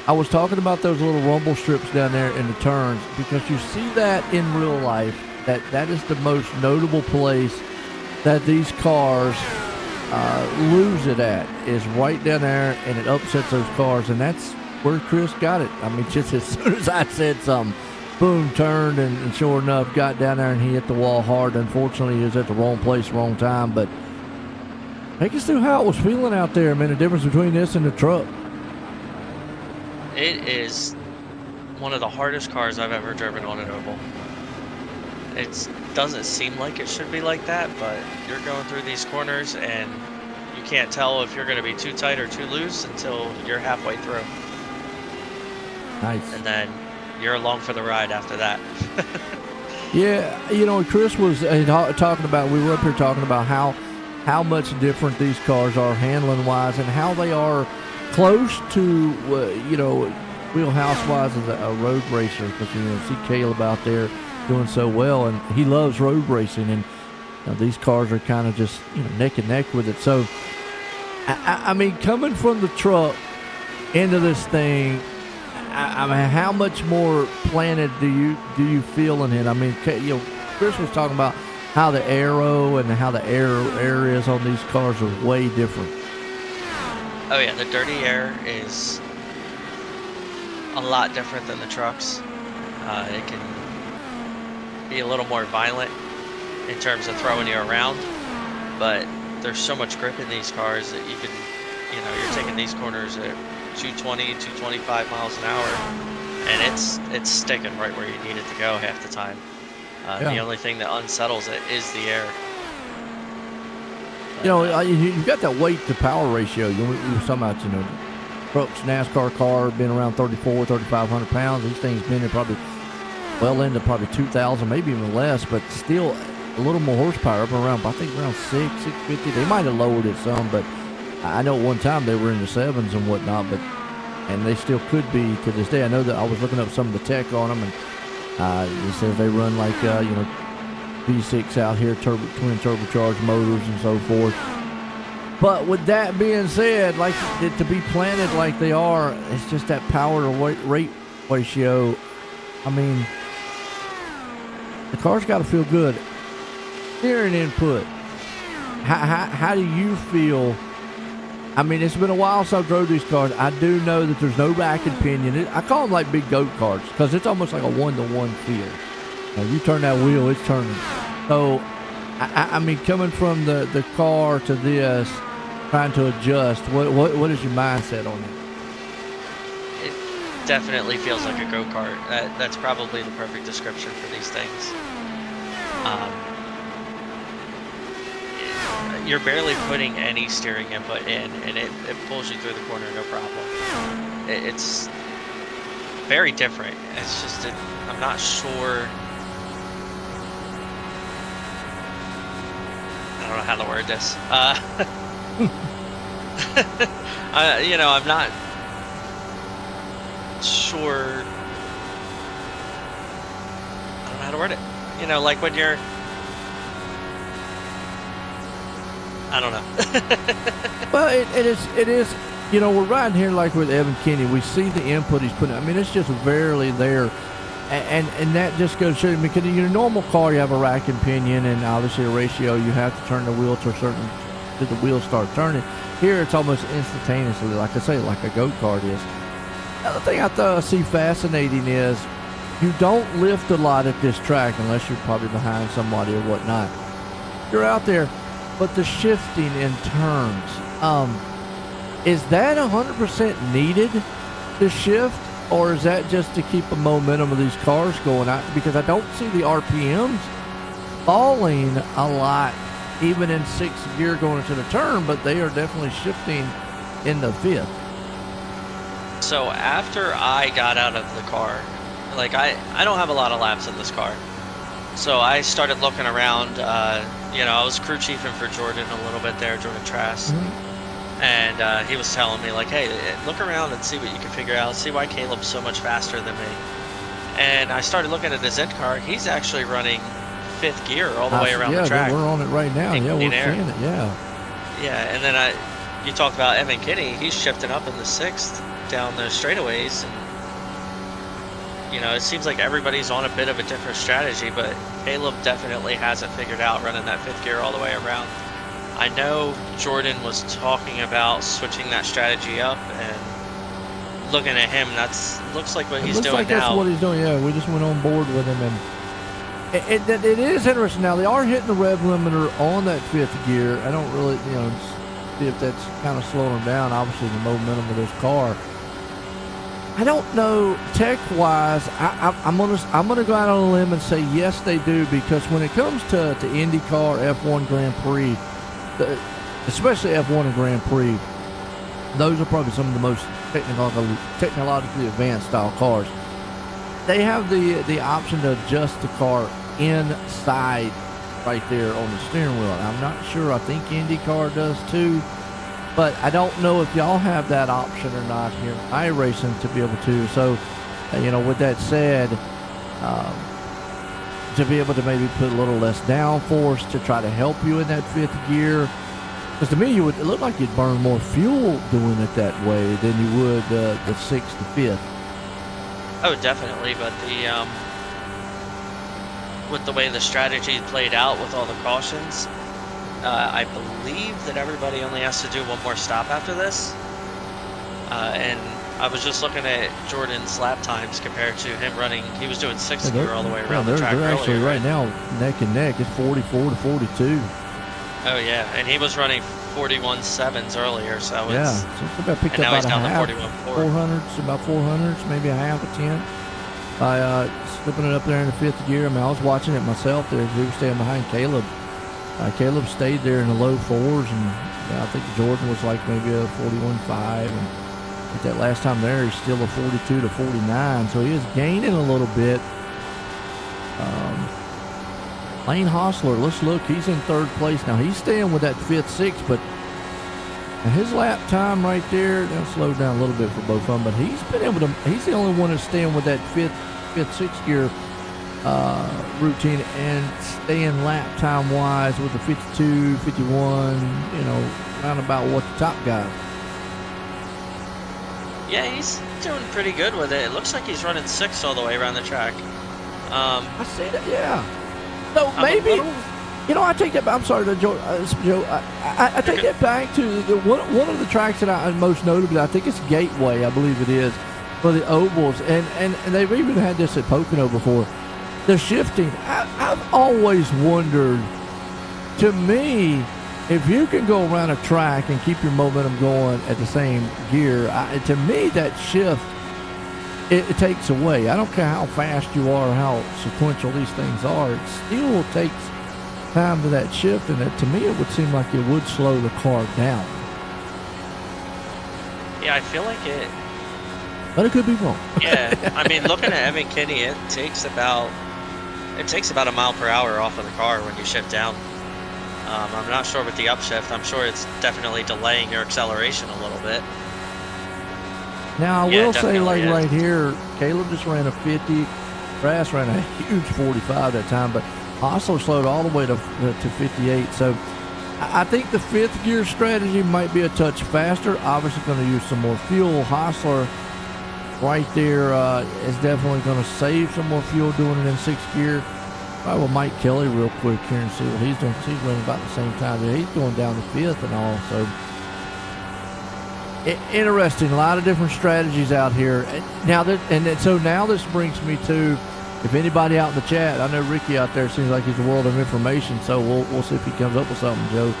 Speaker 1: I was talking about those little rumble strips down there in the turns, because you see that in real life. That is the most notable place that these cars lose it at, is right down there, and it upsets those cars, and that's where Chris got it. I mean, just as soon as I said something, boom, turned, and sure enough, got down there and he hit the wall hard. Unfortunately, he was at the wrong place, wrong time, but take us through how it was feeling out there, man, the difference between this and the truck.
Speaker 8: It is one of the hardest cars I've ever driven on an oval. It doesn't seem like it should be like that, but you're going through these corners and you can't tell if you're going to be too tight or too loose until you're halfway through.
Speaker 1: Nice.
Speaker 8: And then you're along for the ride after that.
Speaker 1: Yeah, Chris was talking about, we were up here talking about how much different these cars are handling-wise and how they are close to, wheelhouse-wise as a road racer, because, see Caleb out there doing so well, and he loves road racing, and these cars are kind of just neck and neck with it. So I mean, coming from the truck into this thing, I mean, how much more planted do you feel in it? I mean, Chris was talking about how the aero and how the air is on these cars are way different.
Speaker 8: Oh yeah, the dirty air is a lot different than the trucks. It can be a little more violent in terms of throwing you around, but there's so much grip in these cars that you can, you're taking these corners at 220, 225 miles an hour, and it's sticking right where you need it to go half the time. The only thing that unsettles it is the air.
Speaker 1: You've got that weight to power ratio. We were talking about, trucks, NASCAR car being around 3,500 pounds. These things been probably well into probably 2,000, maybe even less, but still a little more horsepower, up around, I think around 650. They might have lowered it some, but I know at one time they were in the 7s and whatnot, and they still could be to this day. I know that I was looking up some of the tech on them, and it says they run like, V6 out here, twin turbocharged motors and so forth. But with that being said, like to be planted like they are, it's just that power to weight rate ratio. I mean, the car's got to feel good. Steering input. How do you feel? I mean, it's been a while since I drove these cars. I do know that there's no rack and pinion. I call them like big goat karts because it's almost like a one-to-one feel. Now, you turn that wheel, it's turning. So, I mean, coming from the car to this, trying to adjust, what is your mindset on it?
Speaker 8: It definitely feels like a go-kart. That's probably the perfect description for these things. You're barely putting any steering input in, and it pulls you through the corner, no problem. It's very different. It's just, I'm not sure. I don't know how to word this. I'm not sure. I don't know how to word it. Like when you're, I don't know.
Speaker 1: Well, it is. you know, we're riding here like with Evan Kinney. We see the input he's putting. I mean, it's just barely there. And that just goes to show you, because in your normal car, you have a rack and pinion, and obviously a ratio. You have to turn the wheel to a certain, to the wheels start turning. Here, it's almost instantaneously, like I say, like a go-kart is. Another thing I see fascinating is you don't lift a lot at this track unless you're probably behind somebody or whatnot. You're out there, but the shifting in turns, is that 100% needed to shift, or is that just to keep the momentum of these cars going? Because I don't see the RPMs falling a lot, even in sixth gear going into the turn, but they are definitely shifting in the fifth.
Speaker 8: So after I got out of the car, like I don't have a lot of laps in this car. So I started looking around, you know, I was crew chiefing for Jordan a little bit there, Jordan Trask. And he was telling me, like, hey, look around and see what you can figure out, see why Caleb's so much faster than me. And I started looking at his INDYCAR. He's actually running fifth gear all the way around the track.
Speaker 1: Yeah, we're on it right now. Yeah, we're seeing it, yeah.
Speaker 8: Yeah, and then you talked about Evan Kinney. He's shifting up in the sixth down those straightaways. And, you know, it seems like everybody's on a bit of a different strategy, but Caleb definitely hasn't figured out running that fifth gear all the way around. I know Jordan was talking about switching that strategy up, and looking at him, looks like what he's doing now. Looks like that's
Speaker 1: what he's doing, yeah. We just went on board with him, and it is interesting. Now, they are hitting the rev limiter on that fifth gear. I don't really, you know, see if that's kind of slowing them down, obviously, the momentum of this car. I don't know, tech-wise, I'm gonna go out on a limb and say yes, they do, because when it comes to IndyCar, F1 Grand Prix, especially F1 and Grand Prix, those are probably some of the most technologically advanced style cars. They have the option to adjust the car inside right there on the steering wheel. I'm not sure. I think IndyCar does too, but I don't know if y'all have that option or not here in iRacing to be able to. So, you know, with that said, to be able to maybe put a little less downforce to try to help you in that fifth gear. Because to me, it looked like you'd burn more fuel doing it that way than you would the sixth to fifth.
Speaker 8: Oh, definitely. But with the way the strategy played out with all the cautions, I believe that everybody only has to do one more stop after this. And I was just looking at Jordan's lap times compared to him running. He was doing sixth gear all the way around the track
Speaker 1: they're actually
Speaker 8: earlier,
Speaker 1: right now neck and neck. It's 44 to 42.
Speaker 8: Oh yeah, and he was running 41.7s earlier, so
Speaker 1: yeah, so it's about picked up about a half. 400s, about 400s, maybe a half a 10. By slipping it up there in the fifth gear. I mean, I was watching it myself there. We were staying behind Caleb. Caleb stayed there in the low fours, and I think Jordan was like maybe a 41.5. And at that last time there, he's still a 42 to 49, so he is gaining a little bit. Lane Hostler, let's look. He's in third place now. He's staying with that fifth, sixth, but his lap time right there, that'll slow down a little bit for both of them, but he's been able to, he's the only one that's staying with that fifth, sixth gear routine and staying lap time wise with the 52, 51, you know, around about what the top guy.
Speaker 8: Yeah, he's doing pretty good with it. It looks like he's running sixth all the way around the track.
Speaker 1: I see that, yeah. So maybe, you know, I take that. I'm sorry, Joe. I take that back to one of the tracks that I most notably, I think it's Gateway, I believe it is, for the ovals, and they've even had this at Pocono before. The shifting, I've always wondered. To me, if you can go around a track and keep your momentum going at the same gear, to me that shift. It takes away. I don't care how fast you are, how sequential these things are. It still takes time to that shift, and to me, it would seem like it would slow the car down.
Speaker 8: Yeah, I feel like it.
Speaker 1: But it could be wrong.
Speaker 8: Yeah, I mean, looking at Evan Kinney, it takes about a mile per hour off of the car when you shift down. I'm not sure with the upshift. I'm sure it's definitely delaying your acceleration a little bit.
Speaker 1: Now, I will say, like right here, Caleb just ran a 50. Brass ran a huge 45 that time, but Hostler slowed all the way to 58. So I think the fifth gear strategy might be a touch faster. Obviously going to use some more fuel. Hostler right there is definitely going to save some more fuel doing it in sixth gear. Probably with Mike Kelly real quick here and see what he's doing. He's running about the same time. Yeah, he's going down to fifth and all. So interesting. A lot of different strategies out here. So now this brings me to, if anybody out in the chat, I know Ricky out there seems like he's a world of information, so we'll see if he comes up with something, Joe.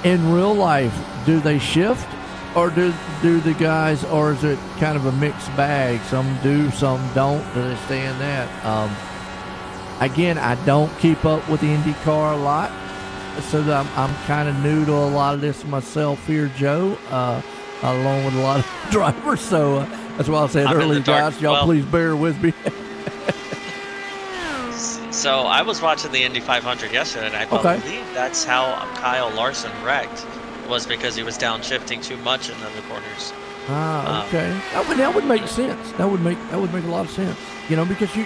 Speaker 1: In real life, do they shift, or do the guys, or is it kind of a mixed bag? Some do, some don't. Do they stay in that? Again, I don't keep up with the IndyCar a lot, so that I'm kind of new to a lot of this myself here, Joe, along with a lot of drivers. So that's why I said earlier, guys, y'all please bear with me.
Speaker 8: So I was watching the Indy 500 yesterday, and I believe that's how Kyle Larson wrecked, was because he was downshifting too much in the corners.
Speaker 1: Okay. That would make sense. That would make a lot of sense. You know, because you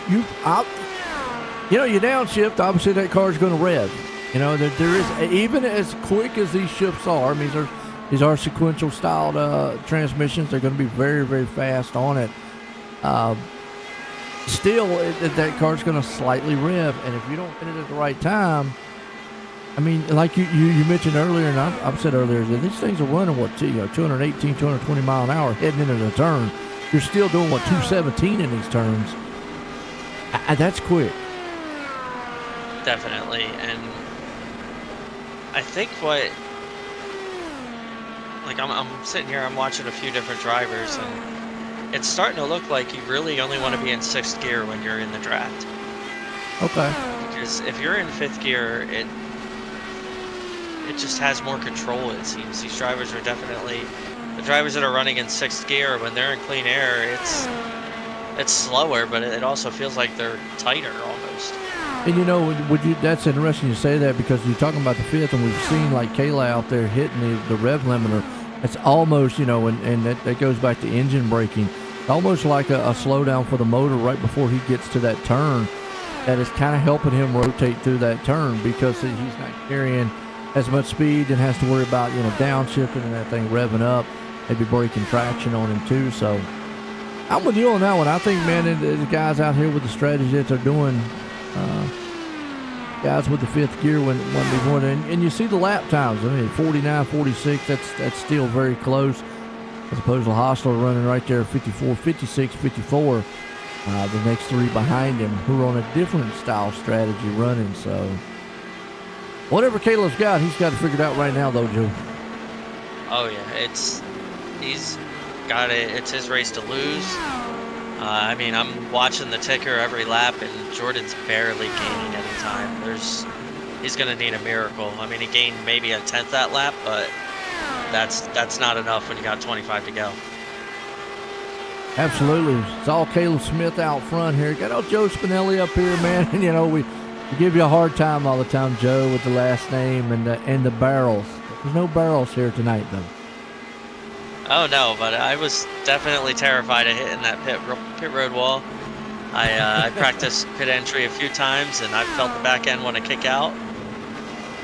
Speaker 1: downshift, obviously that car's going to rev. You know, that there is, even as quick as these shifts are, I mean, these are sequential styled transmissions. They're going to be very, very fast on it. Still, that car's going to slightly rev, and if you don't hit it at the right time, I mean, like you mentioned earlier, and I've said earlier, that these things are running 218, 220 mile an hour heading into the turn. You're still doing 217 in these turns. That's quick.
Speaker 8: Definitely, and I think I'm sitting here, I'm watching a few different drivers, and it's starting to look like you really only want to be in sixth gear when you're in the draft.
Speaker 1: Okay.
Speaker 8: Because if you're in fifth gear, it just has more control, it seems. These drivers are definitely, the drivers that are running in sixth gear, when they're in clean air, it's slower, but it also feels like they're tighter almost.
Speaker 1: And that's interesting you say that, because you're talking about the fifth, and we've seen like Kayla out there hitting the rev limiter. It's almost, and that goes back to engine braking. It's almost like a slowdown for the motor right before he gets to that turn. That is kind of helping him rotate through that turn, because he's not carrying as much speed and has to worry about, downshifting and that thing revving up, maybe braking traction on him too. So I'm with you on that one. I think, man, the guys out here with the strategy that they're doing, guys with the fifth gear when they're going, and you see the lap times. I mean, 49, 46, that's still very close, as opposed to Hostler running right there 54, 56, 54. The next three behind him who are on a different style strategy running. So whatever Caleb's got, he's got it figured out right now, though, Joe.
Speaker 8: Oh yeah, he's got it. It's his race to lose. I mean, I'm watching the ticker every lap, and Jordan's barely gaining any time. He's going to need a miracle. I mean, he gained maybe a 10th that lap, but that's not enough when you got 25 to go.
Speaker 1: Absolutely. It's all Caleb Smith out front here. Got old Joe Spinelli up here, man. And, we give you a hard time all the time, Joe, with the last name and the barrels. There's no barrels here tonight, though.
Speaker 8: Oh no, but I was definitely terrified of hitting that pit road wall. I practiced pit entry a few times, and I felt the back end want to kick out.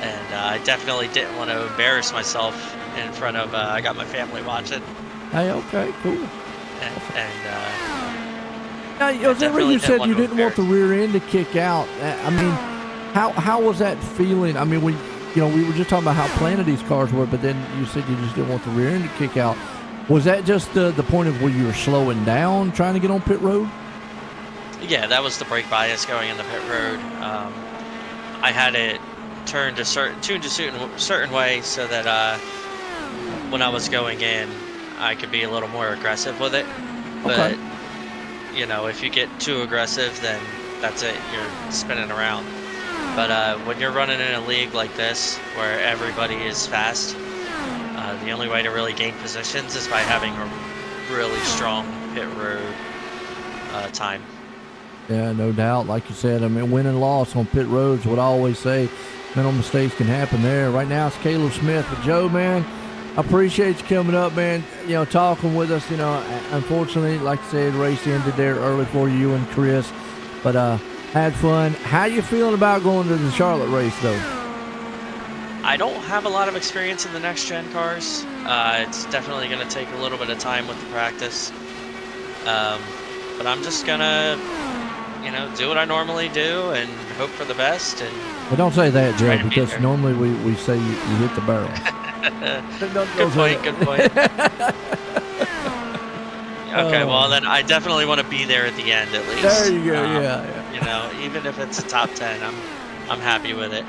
Speaker 8: And I definitely didn't want to embarrass myself in front of, I got my family watching.
Speaker 1: Hey, okay, cool.
Speaker 8: Now,
Speaker 1: you said you didn't want the rear end to kick out. I mean, how was that feeling? I mean, we were just talking about how planted these cars were, but then you said you just didn't want the rear end to kick out. Was that just the point of where you were slowing down, trying to get on pit road?
Speaker 8: Yeah, that was the brake bias going in the pit road. I had it tuned a certain way so that when I was going in, I could be a little more aggressive with it. But, if you get too aggressive, then that's it. You're spinning around. But when you're running in a league like this, where everybody is fast, the only way to really gain positions is by having a really strong pit road time.
Speaker 1: Yeah, no doubt. Like you said, I mean, win and loss on pit roads, what I always say, mental mistakes can happen there. Right now, it's Caleb Smith. But Joe, man, I appreciate you coming up, man, talking with us. Unfortunately, like I said, race ended there early for you and Chris. But had fun. How you feeling about going to the Charlotte race, though?
Speaker 8: I don't have a lot of experience in the next gen cars. It's definitely going to take a little bit of time with the practice. But I'm just gonna, do what I normally do and hope for the best. And
Speaker 1: Well, don't say that, Joe,
Speaker 8: try to be
Speaker 1: because
Speaker 8: there.
Speaker 1: normally we say you hit the barrel.
Speaker 8: Good point. Good point. Okay, well then I definitely want to be there at the end at least.
Speaker 1: There you go. Yeah.
Speaker 8: Even if it's a top 10, I'm happy with it.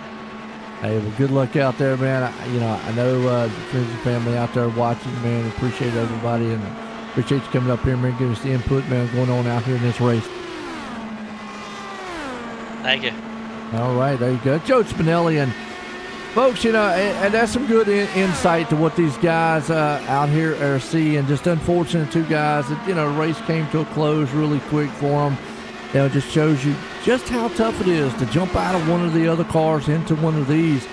Speaker 1: Hey, well, good luck out there, man. I know the friends and family out there watching, man. Appreciate everybody, and appreciate you coming up here, man, giving us the input, man, going on out here in this race.
Speaker 8: Thank you.
Speaker 1: All right, there you go. Joe Spinelli, and folks, and that's some good insight to what these guys out here are seeing. Just unfortunate two guys that, the race came to a close really quick for them. It just shows you just how tough it is to jump out of one of the other cars into one of these.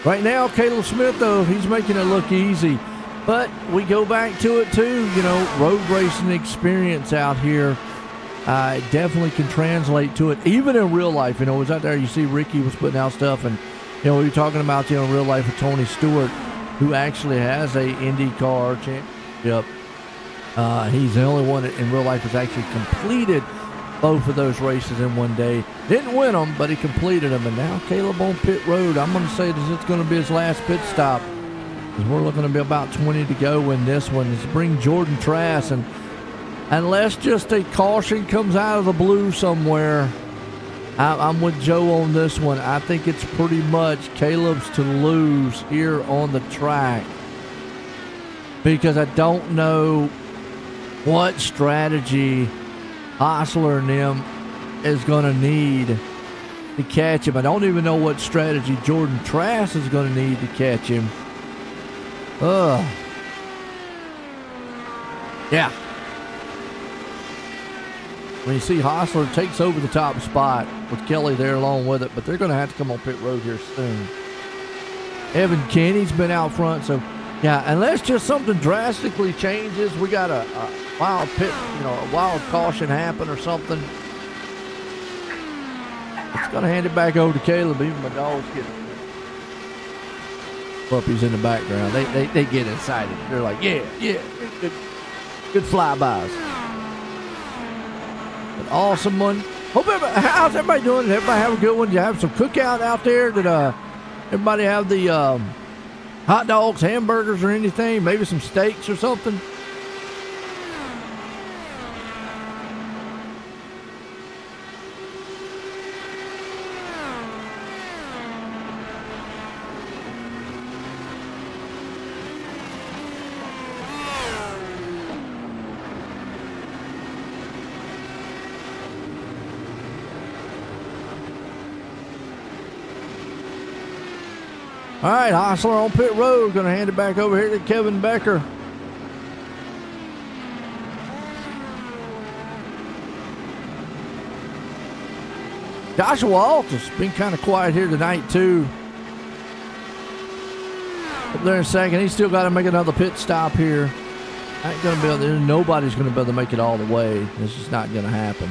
Speaker 1: Right now, Caleb Smith, though, he's making it look easy. But we go back to it, too. Road racing experience out here definitely can translate to it, even in real life. It was out there, you see Ricky was putting out stuff, and, we were talking about, real life with Tony Stewart, who actually has a INDYCAR championship. He's the only one that in real life has actually completed both of those races in one day. Didn't win them, but he completed them. And now Caleb on pit road. I'm going to say this is going to be his last pit stop. We're looking to be about 20 to go in this one. Is bring Jordan Trask. And unless just a caution comes out of the blue somewhere, I'm with Joe on this one. I think it's pretty much Caleb's to lose here on the track, because I don't know what strategy Hostler and them is going to need to catch him. I don't even know what strategy Jordan Trask is going to need to catch him. Yeah. When you see Hostler takes over the top spot with Kelly there along with it, but they're going to have to come on pit road here soon. Evan Kenny's been out front, so yeah, unless just something drastically changes, we got a wild pit, a wild caution happen or something. It's going to hand it back over to Caleb. Even my dogs get puppies in the background. They get excited. They're like, yeah, good flybys. An awesome one. How's everybody doing? Did everybody have a good one? Did you have some cookout out there? Did everybody have the hot dogs, hamburgers, or anything? Maybe some steaks or something? All right, Hostler on pit road. Going to hand it back over here to Kevin Becker. Joshua Alt has been kind of quiet here tonight, too. Up there in second. He's still got to make another pit stop here. Ain't going to be able to, nobody's going to be able to make it all the way. It's just not going to happen.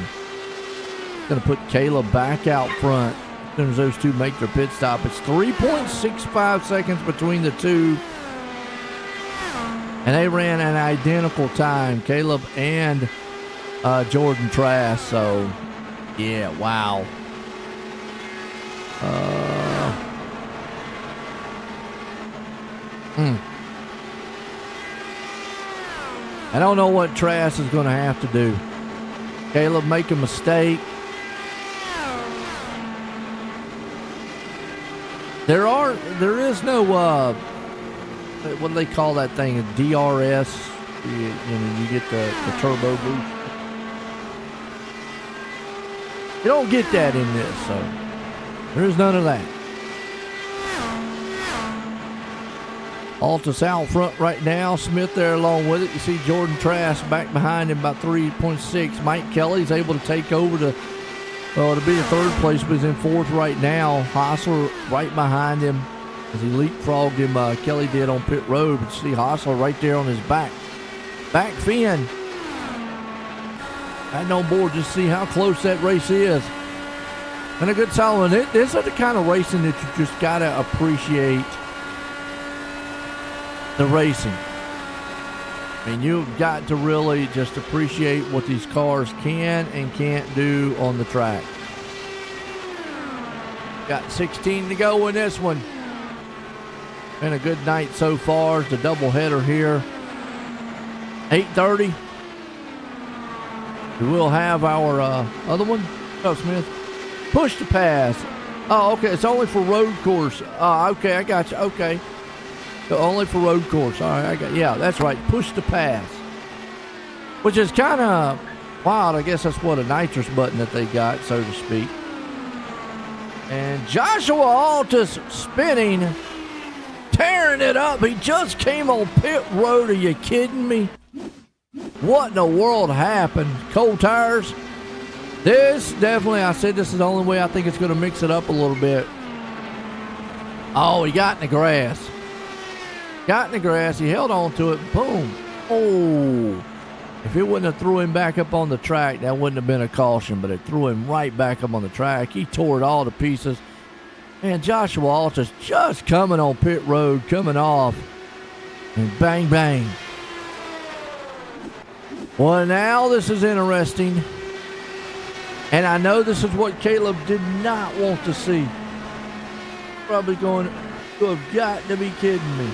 Speaker 1: Going to put Caleb back out front. As soon as those two make their pit stop, it's 3.65 seconds between the two. And they ran an identical time, Caleb and Jordan Trask. So, yeah, wow. I don't know what Trask is going to have to do. Caleb make a mistake. There is no what do they call that thing? A DRS. You get the turbo boost. You don't get that in this, so there is none of that. Altus out front right now. Smith there along with it. You see Jordan Trask back behind him about 3.6. Mike Kelly's able to take over to be the third place, but he's in fourth right now. Hostler right behind him as he leapfrogged him. Kelly did on pit road, but you see Hostler right there on his back fin. Heading on board, just see how close that race is. And a good solid one. This is the kind of racing that you just got to appreciate the racing. I mean, you've got to really just appreciate what these cars can and can't do on the track. Got 16 to go in this one. Been a good night so far. It's a doubleheader here. 8:30. We will have our other one. Oh, Smith. Push to pass. Oh, okay. It's only for road course. Okay, I got you. Okay. So only for road course. All right, yeah, that's right. Push to pass. Which is kind of wild. I guess that's what a nitrous button that they got, so to speak. And Joshua Altus spinning, tearing it up. He just came on pit road. Are you kidding me? What in the world happened? Cold tires? This definitely, I said this is the only way I think it's going to mix it up a little bit. Oh, he got in the grass. Got in the grass. He held on to it. Boom. Oh. If it wouldn't have threw him back up on the track, that wouldn't have been a caution, but it threw him right back up on the track. He tore it all to pieces. And Joshua Altus just coming on pit road, coming off. And bang, bang. Well, now this is interesting. And I know this is what Caleb did not want to see. Probably going, you have got to be kidding me.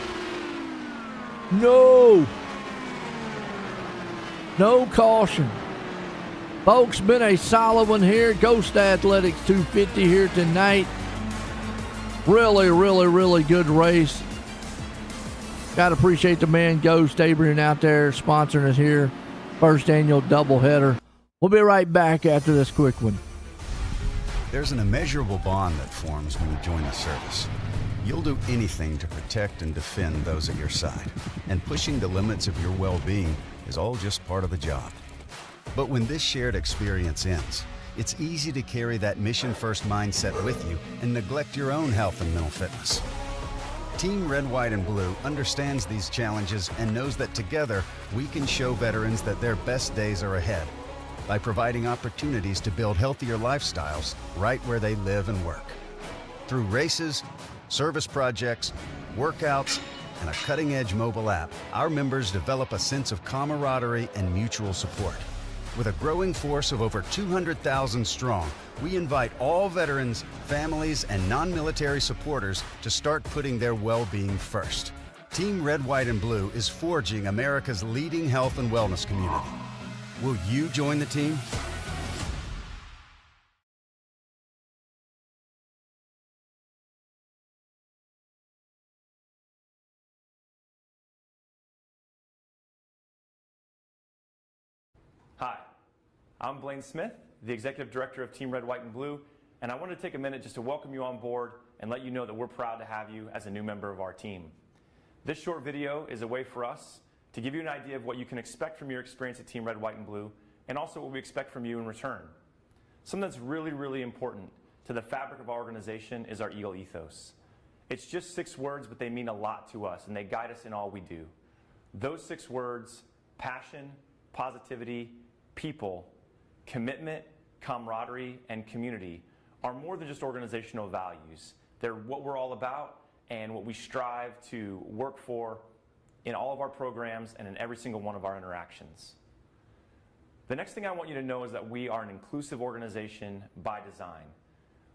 Speaker 1: No. No caution. Folks, been a solid one here. Ghost Athletics 250 here tonight. Really, really, really good race. Got to appreciate the man Ghost Abrian out there sponsoring us here. First annual doubleheader. We'll be right back after this quick one.
Speaker 6: There's an immeasurable bond that forms when you join the service. You'll do anything to protect and defend those at your side. And pushing the limits of your well-being is all just part of the job. But when this shared experience ends, it's easy to carry that mission-first mindset with you and neglect your own health and mental fitness. Team Red, White, and Blue understands these challenges and knows that together we can show veterans that their best days are ahead by providing opportunities to build healthier lifestyles right where they live and work. Through races, service projects, workouts, and a cutting-edge mobile app, our members develop a sense of camaraderie and mutual support. With a growing force of over 200,000 strong, we invite all veterans, families, and non-military supporters to start putting their well-being first. Team Red, White, and Blue is forging America's leading health and wellness community. Will you join the team?
Speaker 3: Hi, I'm Blaine Smith, the Executive Director of Team Red, White, and Blue, and I wanted to take a minute just to welcome you on board and let you know that we're proud to have you as a new member of our team. This short video is a way for us to give you an idea of what you can expect from your experience at Team Red, White, and Blue, and also what we expect from you in return. Something that's really, really important to the fabric of our organization is our Eagle ethos. It's just 6 words, but they mean a lot to us, and they guide us in all we do. Those 6 words, passion, positivity, people, commitment, camaraderie, and community, are more than just organizational values. They're what we're all about and what we strive to work for in all of our programs and in every single one of our interactions. The next thing I want you to know is that we are an inclusive organization by design.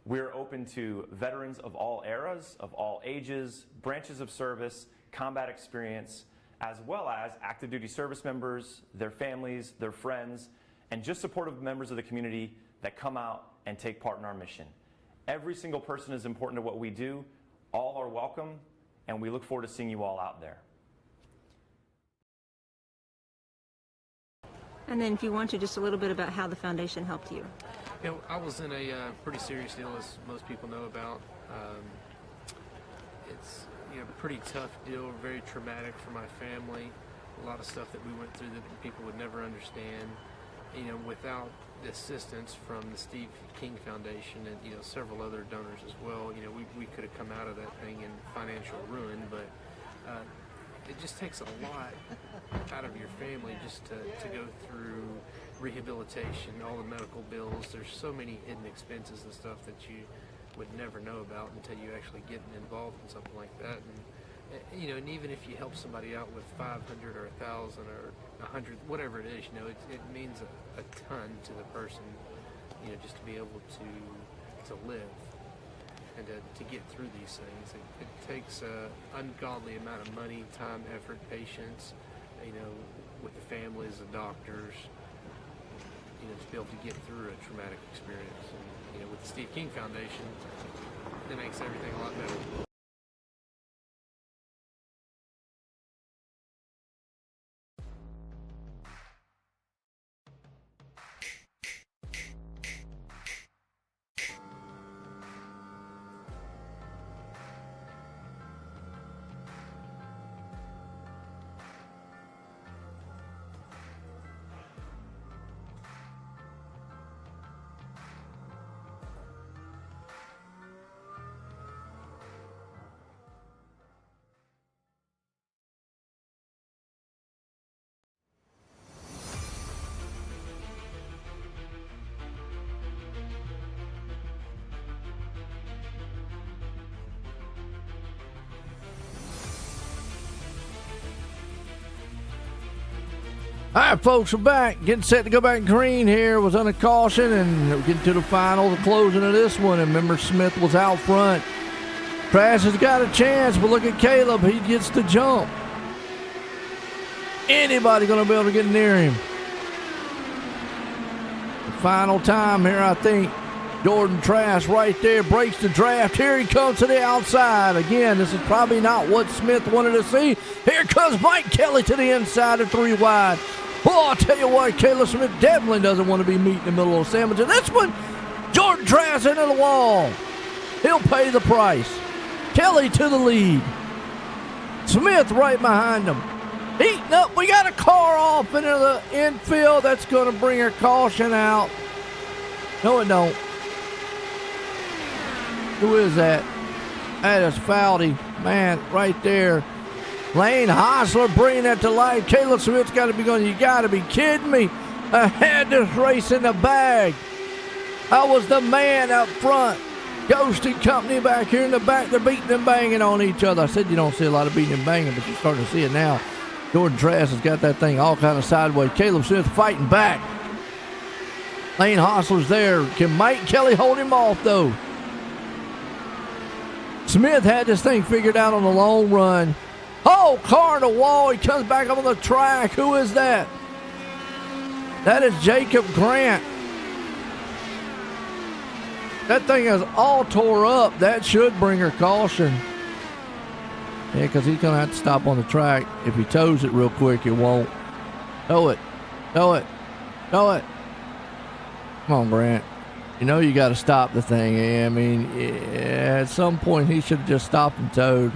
Speaker 3: We're open to veterans of all eras, of all ages, branches of service, combat experience, as well as active duty service members, their families, their friends, and just supportive members of the community that come out and take part in our mission. Every single person is important to what we do. All are welcome, and we look forward to seeing you all out there.
Speaker 4: And then if you want to, just a little bit about how the foundation helped you.
Speaker 5: You know, I was in a pretty serious deal, as most people know about. It's a pretty tough deal, very traumatic for my family. A lot of stuff that we went through that people would never understand. Without the assistance from the Steve King Foundation and several other donors as well, we could have come out of that thing in financial ruin. But it just takes a lot out of your family just to go through rehabilitation, all the medical bills. There's so many hidden expenses and stuff that you would never know about until you actually get involved in something like that. And You know, and even if you help somebody out with 500 or 1,000 or 100, whatever it is, you know, it means a ton to the person, you know, just to be able to live and to get through these things. It takes an ungodly amount of money, time, effort, patience, you know, with the families, the doctors, you know, to be able to get through a traumatic experience. And, you know, with the Steve King Foundation, it makes everything a lot better.
Speaker 1: All right, folks, we're back. Getting set to go back green here. Was under caution, and we're getting to the final, the closing of this one. And remember, Smith was out front. Trash has got a chance, but look at Caleb. He gets the jump. Anybody going to be able to get near him? The final time here, I think. Jordan Trask right there breaks the draft. Here he comes to the outside. Again, this is probably not what Smith wanted to see. Here comes Mike Kelly to the inside of 3 wide. Oh, I'll tell you what, Caleb Smith definitely doesn't want to be meat in the middle of the sandwich. And this one, Jordan Trask into the wall. He'll pay the price. Kelly to the lead. Smith right behind him. Heating up. We got a car off into the infield. That's going to bring a caution out. No, it don't. Who is that? That is Foudy. Man, right there. Lane Hosler bringing that to life. Caleb Smith's got to be going, you got to be kidding me. I had this race in the bag. I was the man up front. Ghost and company back here in the back. They're beating and banging on each other. I said you don't see a lot of beating and banging, but you're starting to see it now. Jordan Trask has got that thing all kind of sideways. Caleb Smith fighting back. Lane Hosler's there. Can Mike Kelly hold him off, though? Smith had this thing figured out on the long run. Oh, car in the wall. He comes back up on the track. Who is that? That is Jacob Grant. That thing is all tore up. That should bring her caution. Yeah, because he's going to have to stop on the track. If he tows it real quick, it won't. Tow it. Tow it. Tow it. Come on, Grant. You know you got to stop the thing. I mean, at some point he should have just stopped and towed.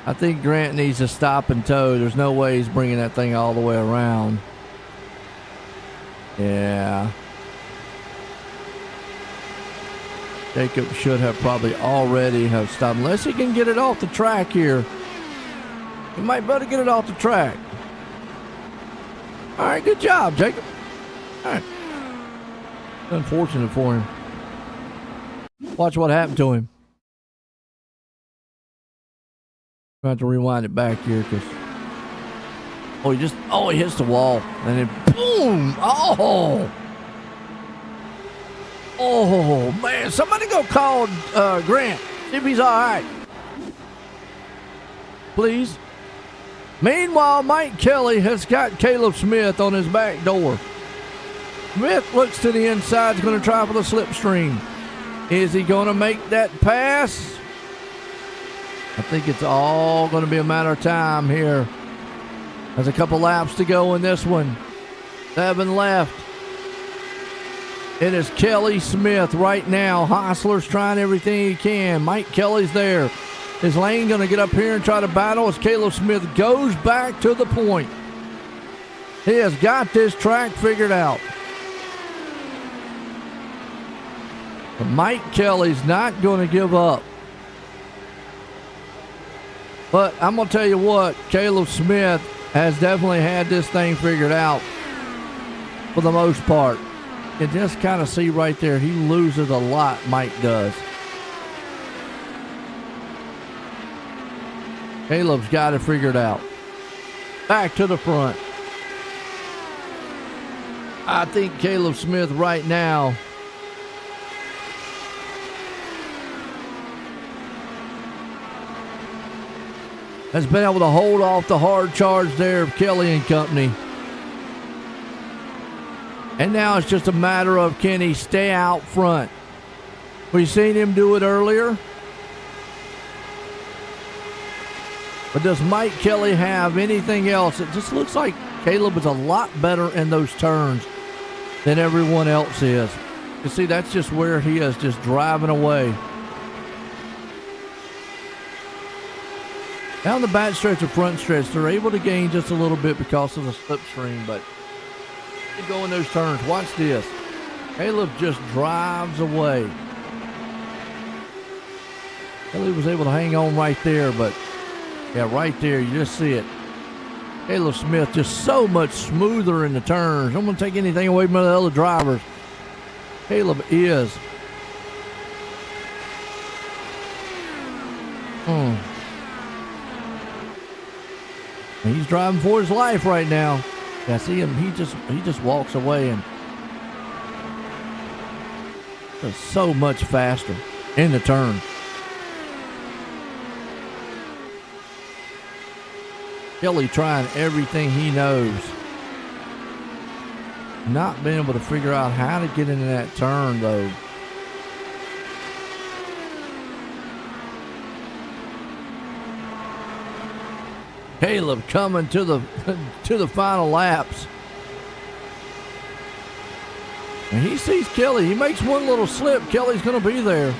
Speaker 1: I think Grant needs to stop and tow. There's no way he's bringing that thing all the way around. Yeah. Jacob should have probably already have stopped. Unless he can get it off the track here. He might better get it off the track. All right, good job, Jacob. All right. Unfortunate for him. Watch what happened to him. I have to rewind it back here because he hits the wall and then boom! Oh man! Somebody go call Grant. See if he's all right, please. Meanwhile, Mike Kelly has got Caleb Smith on his back door. Smith looks to the inside. He's going to try for the slipstream. Is he going to make that pass? I think it's all going to be a matter of time here. There's a couple laps to go in this one. 7 left. It is Kelly Smith right now. Hosler's trying everything he can. Mike Kelly's there. Is Lane going to get up here and try to battle as Caleb Smith goes back to the point? He has got this track figured out. But Mike Kelly's not going to give up. But I'm going to tell you what, Caleb Smith has definitely had this thing figured out for the most part. You just kind of see right there, he loses a lot, Mike does. Caleb's got it figured out. Back to the front. I think Caleb Smith right now has been able to hold off the hard charge there of Kelly and company. And now it's just a matter of, can he stay out front? We've seen him do it earlier. But does Mike Kelly have anything else? It just looks like Caleb is a lot better in those turns than everyone else is. You see, that's just where he is, just driving away. Down the back stretch or front stretch, they're able to gain just a little bit because of the slipstream, but they go in those turns. Watch this. Caleb just drives away. Kelly was able to hang on right there, but yeah, right there, you just see it. Caleb Smith just so much smoother in the turns. I'm going to take anything away from the other drivers. Caleb is. And he's driving for his life right now. Yeah, see him. He just walks away and does so much faster in the turn. Kelly trying everything he knows. Not being able to figure out how to get into that turn though. Caleb coming to the final laps. And he sees Kelly. He makes one little slip. Kelly's going to be there.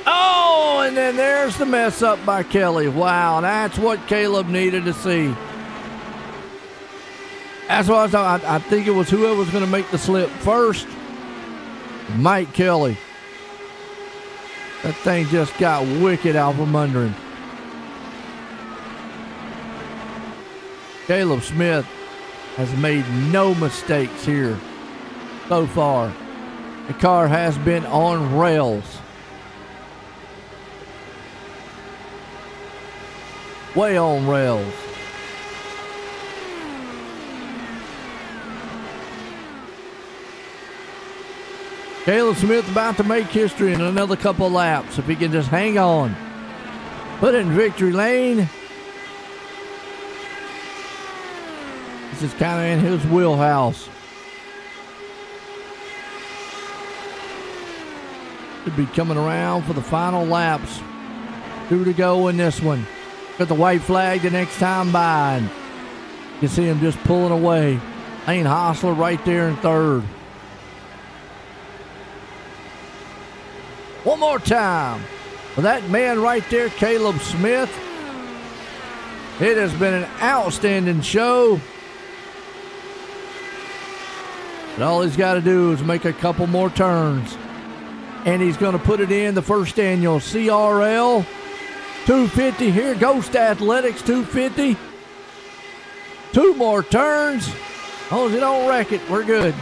Speaker 1: Oh, and then there's the mess up by Kelly. Wow, that's what Caleb needed to see. That's what I was talking. I think it was whoever was going to make the slip first. Mike Kelly. That thing just got wicked out from under him. Caleb Smith has made no mistakes here so far. The car has been on rails. Way on rails. Caleb Smith about to make history in another couple of laps if he can just hang on. Put it in victory lane. This is kind of in his wheelhouse. Should be coming around for the final laps. 2 to go in this one. Got the white flag the next time by. And you can see him just pulling away. Lane Hostler right there in third. One more time. For that man right there, Caleb Smith. It has been an outstanding show. And all he's got to do is make a couple more turns. And he's going to put it in the first annual CRL 250 here. Ghost Athletics 250. 2 more turns. As long as he don't wreck it, we're good.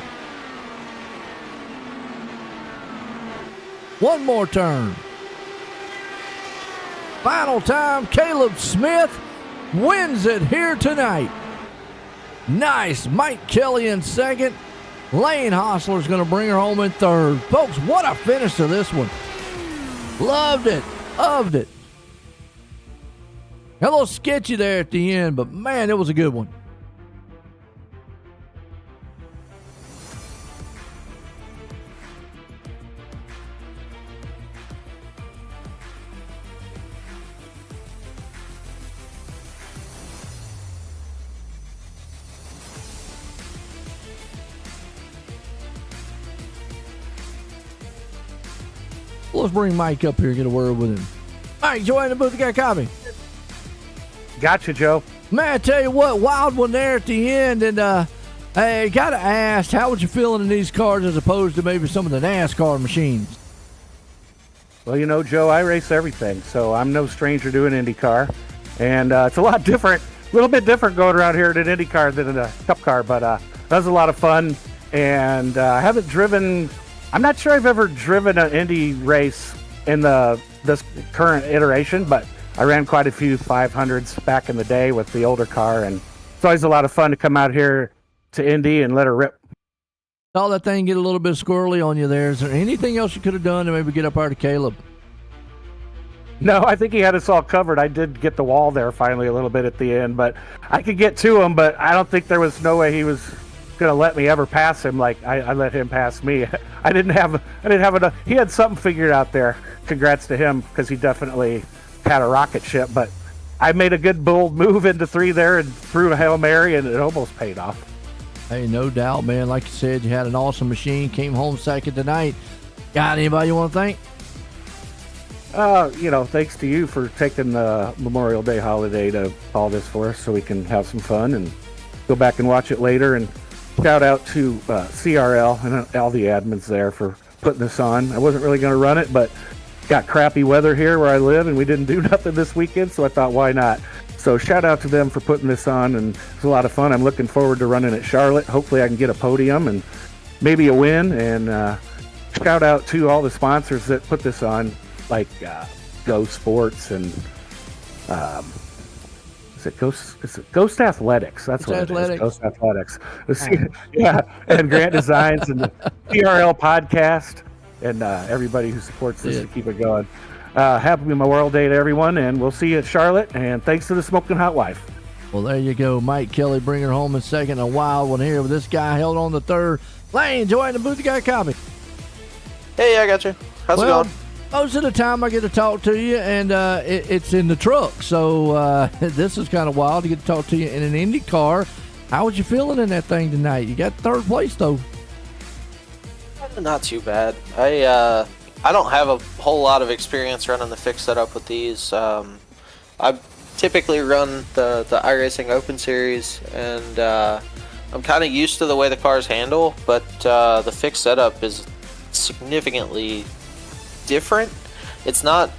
Speaker 1: 1 more turn. Final time, Caleb Smith wins it here tonight. Nice. Mike Kelly in second. Lane Hostler's going to bring her home in third. Folks, what a finish to this one. Loved it. Loved it. A little sketchy there at the end, but man, it was a good one. Let's bring Mike up here and get a word with him. Mike, join the booth. Got a copy.
Speaker 9: Gotcha, Joe.
Speaker 1: Man, I tell you what, wild one there at the end. And I got to ask, how was you feeling in these cars as opposed to maybe some of the NASCAR machines?
Speaker 9: Well, you know, Joe, I race everything, so I'm no stranger doing IndyCar. And it's a lot different, a little bit different going around here at an IndyCar than in a Cup car. But That was a lot of fun, and I haven't driven. I'm not sure I've ever driven an Indy race in this current iteration, but I ran quite a few 500s back in the day with the older car, and it's always a lot of fun to come out here to Indy and let her rip.
Speaker 1: Saw that thing get a little bit squirrely on you there. Is there anything else you could have done to maybe get up there to Caleb?
Speaker 9: No, I think he had us all covered. I did get the wall there finally a little bit at the end, but I could get to him, but I don't think there was no way he was going to let me ever pass him like I let him pass me. I didn't have enough. He had something figured out there. Congrats to him, because he definitely had a rocket ship, but I made a good bold move into 3 there and threw a Hail Mary, and it almost paid off.
Speaker 1: Hey, no doubt, man. Like you said, you had an awesome machine, came home second tonight. Got anybody you want to thank?
Speaker 9: Thanks to you for taking the Memorial Day holiday to call this for us so we can have some fun and go back and watch it later. And shout out to CRL and all the admins there for putting this on. I wasn't really going to run it, but got crappy weather here where I live, and we didn't do nothing this weekend, so I thought, why not? So shout out to them for putting this on, and it's a lot of fun. I'm looking forward to running at Charlotte. Hopefully I can get a podium and maybe a win. And shout out to all the sponsors that put this on, like Go Sports and is it Ghost Athletics? That's what
Speaker 1: Athletics.
Speaker 9: It is. Ghost Athletics. Yeah, and Grant Designs and the TRL podcast and everybody who supports this to keep it going. Happy Memorial Day to everyone, and we'll see you at Charlotte. And thanks to the Smoking Hot Wife.
Speaker 1: Well, there you go. Mike Kelly bringing her home in second. A wild one here, but this guy held on the third. Lane, join the booth. You got a copy.
Speaker 10: Hey, I got you. How's it going?
Speaker 1: Most of the time I get to talk to you, and it's in the truck. So this is kind of wild to get to talk to you in an Indy car. How was you feeling in that thing tonight? You got third place, though.
Speaker 10: Not too bad. I don't have a whole lot of experience running the fixed setup with these. I typically run the iRacing Open Series, and I'm kind of used to the way the cars handle, but the fixed setup is significantly different. It's not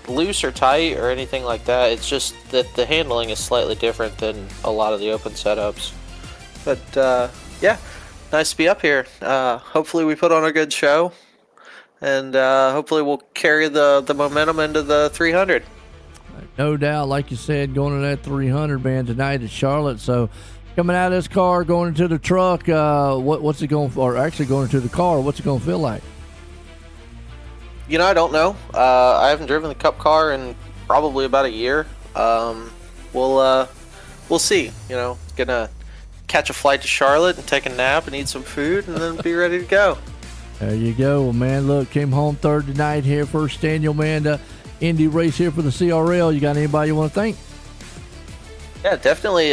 Speaker 10: loose or tight or anything like that. It's just that the handling is slightly different than a lot of the open setups. But yeah, nice to be up here. Hopefully we put on a good show, and hopefully we'll carry the momentum into the 300.
Speaker 1: No doubt, like you said, going to that 300 man tonight at Charlotte. So coming out of this car, going into the truck, what's it going, or actually going into the car, what's it going to feel like?
Speaker 10: You know, I don't know. I haven't driven the Cup car in probably about a year. We'll see. You know, gonna catch a flight to Charlotte and take a nap and eat some food, and then be ready to go.
Speaker 1: There you go. Well, man, look, came home third tonight here, first Daniel Manda Indy race here for the CRL. You got anybody you want to thank?
Speaker 10: Yeah, definitely.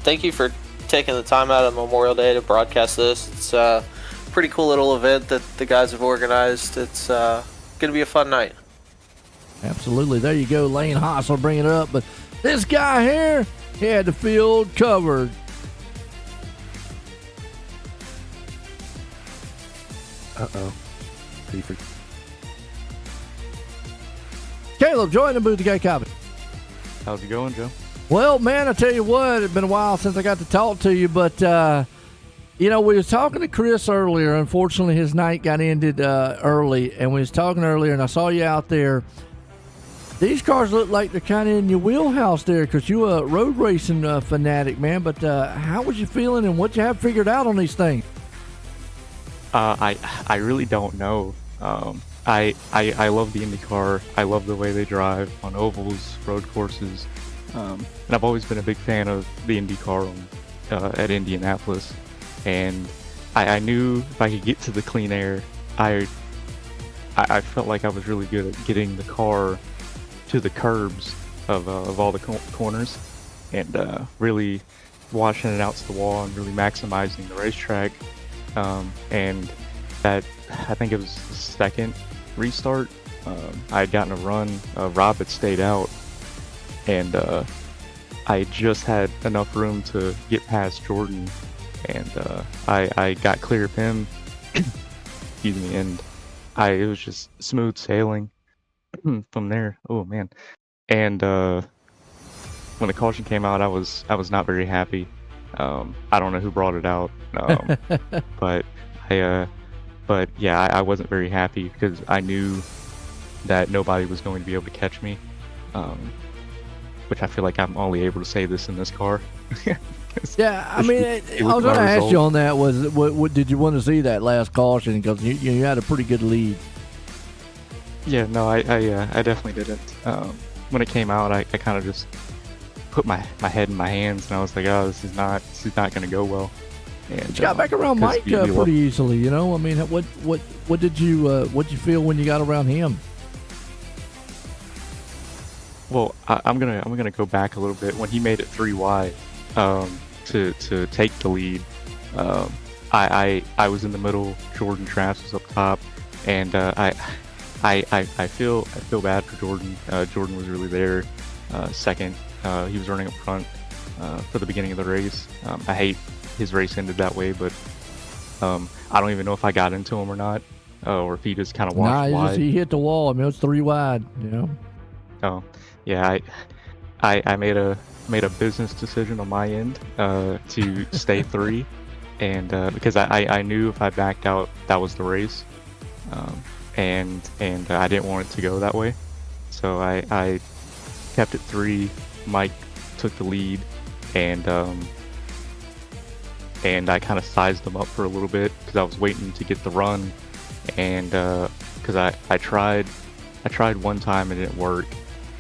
Speaker 10: Thank you for taking the time out of Memorial Day to broadcast this. It's a pretty cool little event that the guys have organized. It's going to be a fun night.
Speaker 1: Absolutely. There you go. Lane Haas will bring it up. But this guy here, he had the field covered.
Speaker 9: Uh-oh.
Speaker 1: Caleb, join the booth. You got a copy.
Speaker 11: How's it going, Joe?
Speaker 1: Well, man, I tell you what, it's been a while since I got to talk to you, but, you know, we was talking to Chris earlier. Unfortunately, his night got ended early, and we was talking earlier, and I saw you out there. These cars look like they're kind of in your wheelhouse there, because you're a road racing fanatic, man, but how was you feeling, and what you have figured out on these things?
Speaker 11: I really don't know. I love the IndyCar. I love the way they drive on ovals, road courses, and I've always been a big fan of the IndyCar at Indianapolis. And I knew if I could get to the clean air, I felt like I was really good at getting the car to the curbs of all the corners, and really washing it out to the wall and really maximizing the racetrack. And that, I think it was the second restart, I had gotten a run. Rob had stayed out, and I just had enough room to get past Jordan, and I got clear of him. Excuse me, and it was just smooth sailing from there. Oh man! And when the caution came out, I was not very happy. I don't know who brought it out, but but yeah, I wasn't very happy because I knew that nobody was going to be able to catch me, which I feel like I'm only able to say this in this car.
Speaker 1: Yeah, I mean, I was going to ask you on that. Was what did you want to see that last caution because you had a pretty good lead?
Speaker 11: Yeah, no, I definitely didn't. When it came out, I kind of just put my head in my hands and I was like, oh, this is not going to go well. And
Speaker 1: you got back around Mike pretty easily, you know. I mean, what did you feel when you got around him?
Speaker 11: Well, I'm gonna go back a little bit. When he made it 3 wide to take the lead, I was in the middle. Jordan Trask was up top, and I feel bad for Jordan. Jordan was really there. Second, he was running up front for the beginning of the race. I hate his race ended that way, but I don't even know if I got into him or not, or if he just kind of walked wide.
Speaker 1: He hit the wall. I mean, it was 3 wide. You know.
Speaker 11: Oh, yeah. I made a business decision on my end to stay 3, and because I knew if I backed out, that was the race, and I didn't want it to go that way, so I kept it 3. Mike took the lead, and I kind of sized them up for a little bit because I was waiting to get the run, and because I tried one time and it didn't work,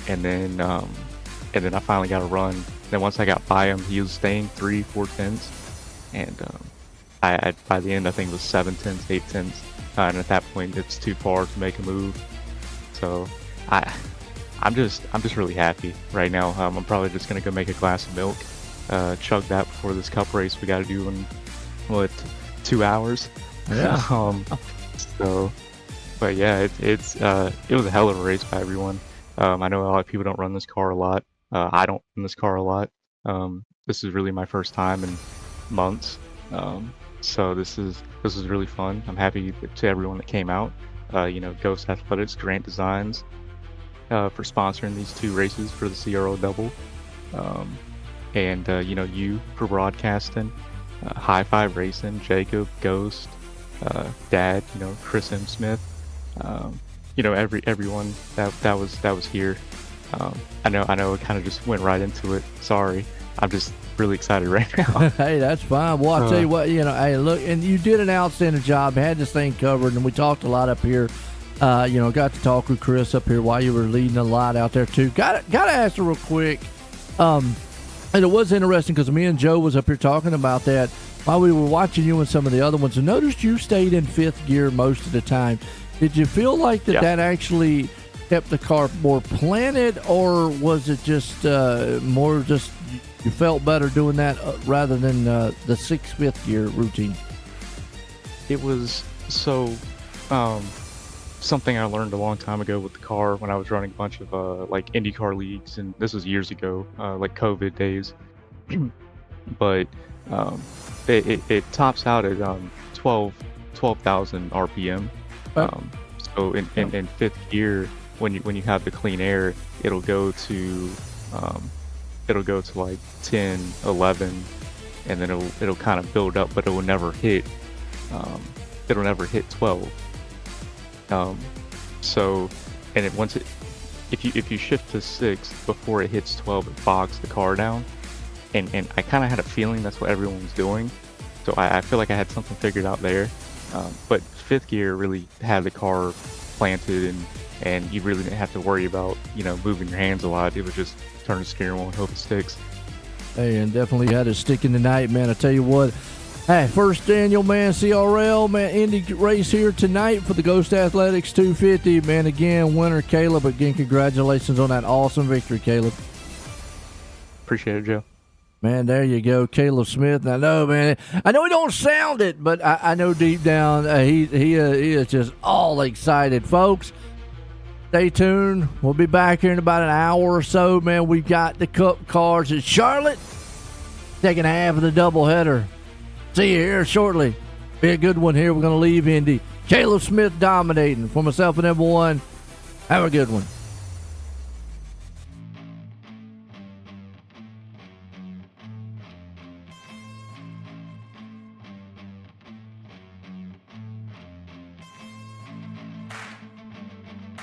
Speaker 11: and then I finally got a run. Then once I got by him, he was staying 3-4 tenths, and I by the end I think it was 7 tenths, 8 tenths, and at that point it's too far to make a move. So I'm just really happy right now. I'm probably just gonna go make a glass of milk, chug that before this cup race we got to do in 2 hours.
Speaker 1: Yeah.
Speaker 11: So, but yeah, it was a hell of a race by everyone. I know a lot of people don't run this car a lot. I don't run this car a lot. This is really my first time in months. So this is really fun. I'm happy to everyone that came out. Ghost Athletics, Grant Designs, for sponsoring these 2 races for the CRO double. And you for broadcasting, High Five Racing, Jacob, Ghost, Dad, Chris M. Smith, everyone that was here. I know it kind of just went right into it. Sorry, I'm just really excited right now.
Speaker 1: Hey, that's fine. Well, I'll tell you what, hey, look, and you did an outstanding job. Had this thing covered, and we talked a lot up here. Got to talk with Chris up here while you were leading a lot out there too. Got to ask her real quick. And it was interesting because me and Joe was up here talking about that while we were watching you and some of the other ones. I noticed you stayed in 5th gear most of the time. Did you feel like that actually kept the car more planted, or was it just more just you felt better doing that rather than the 5th gear routine?
Speaker 11: It was something I learned a long time ago with the car when I was running a bunch of like INDYCAR leagues, and this was years ago, like COVID days. But it tops out at 12,000 RPM. So in 5th gear, when you have the clean air, it'll go to like 10, 11, and then it'll kind of build up, but it will never hit 12. So, and if you shift to 6 before it hits 12, it bogs the car down, and I kind of had a feeling that's what everyone was doing, so I feel like I had something figured out there. But 5th gear really had the car planted, and you really didn't have to worry about moving your hands a lot. It was just turn the steering wheel and hope it sticks.
Speaker 1: Hey, and definitely had it sticking tonight, man. I tell you what. Hey, first Daniel, man, CRL, man, Indy race here tonight for the Ghost Athletics 250. Man, again, winner Caleb. Again, congratulations on that awesome victory, Caleb.
Speaker 11: Appreciate it, Joe.
Speaker 1: Man, there you go, Caleb Smith. And I know, man, I know he don't sound it, but I know deep down he is just all excited. Folks, stay tuned. We'll be back here in about an hour or so, man. We've got the Cup cars at Charlotte, second half of the doubleheader. See you here shortly. Be a good one here. We're going to leave Indy. Caleb Smith dominating. For myself and everyone, have a good one.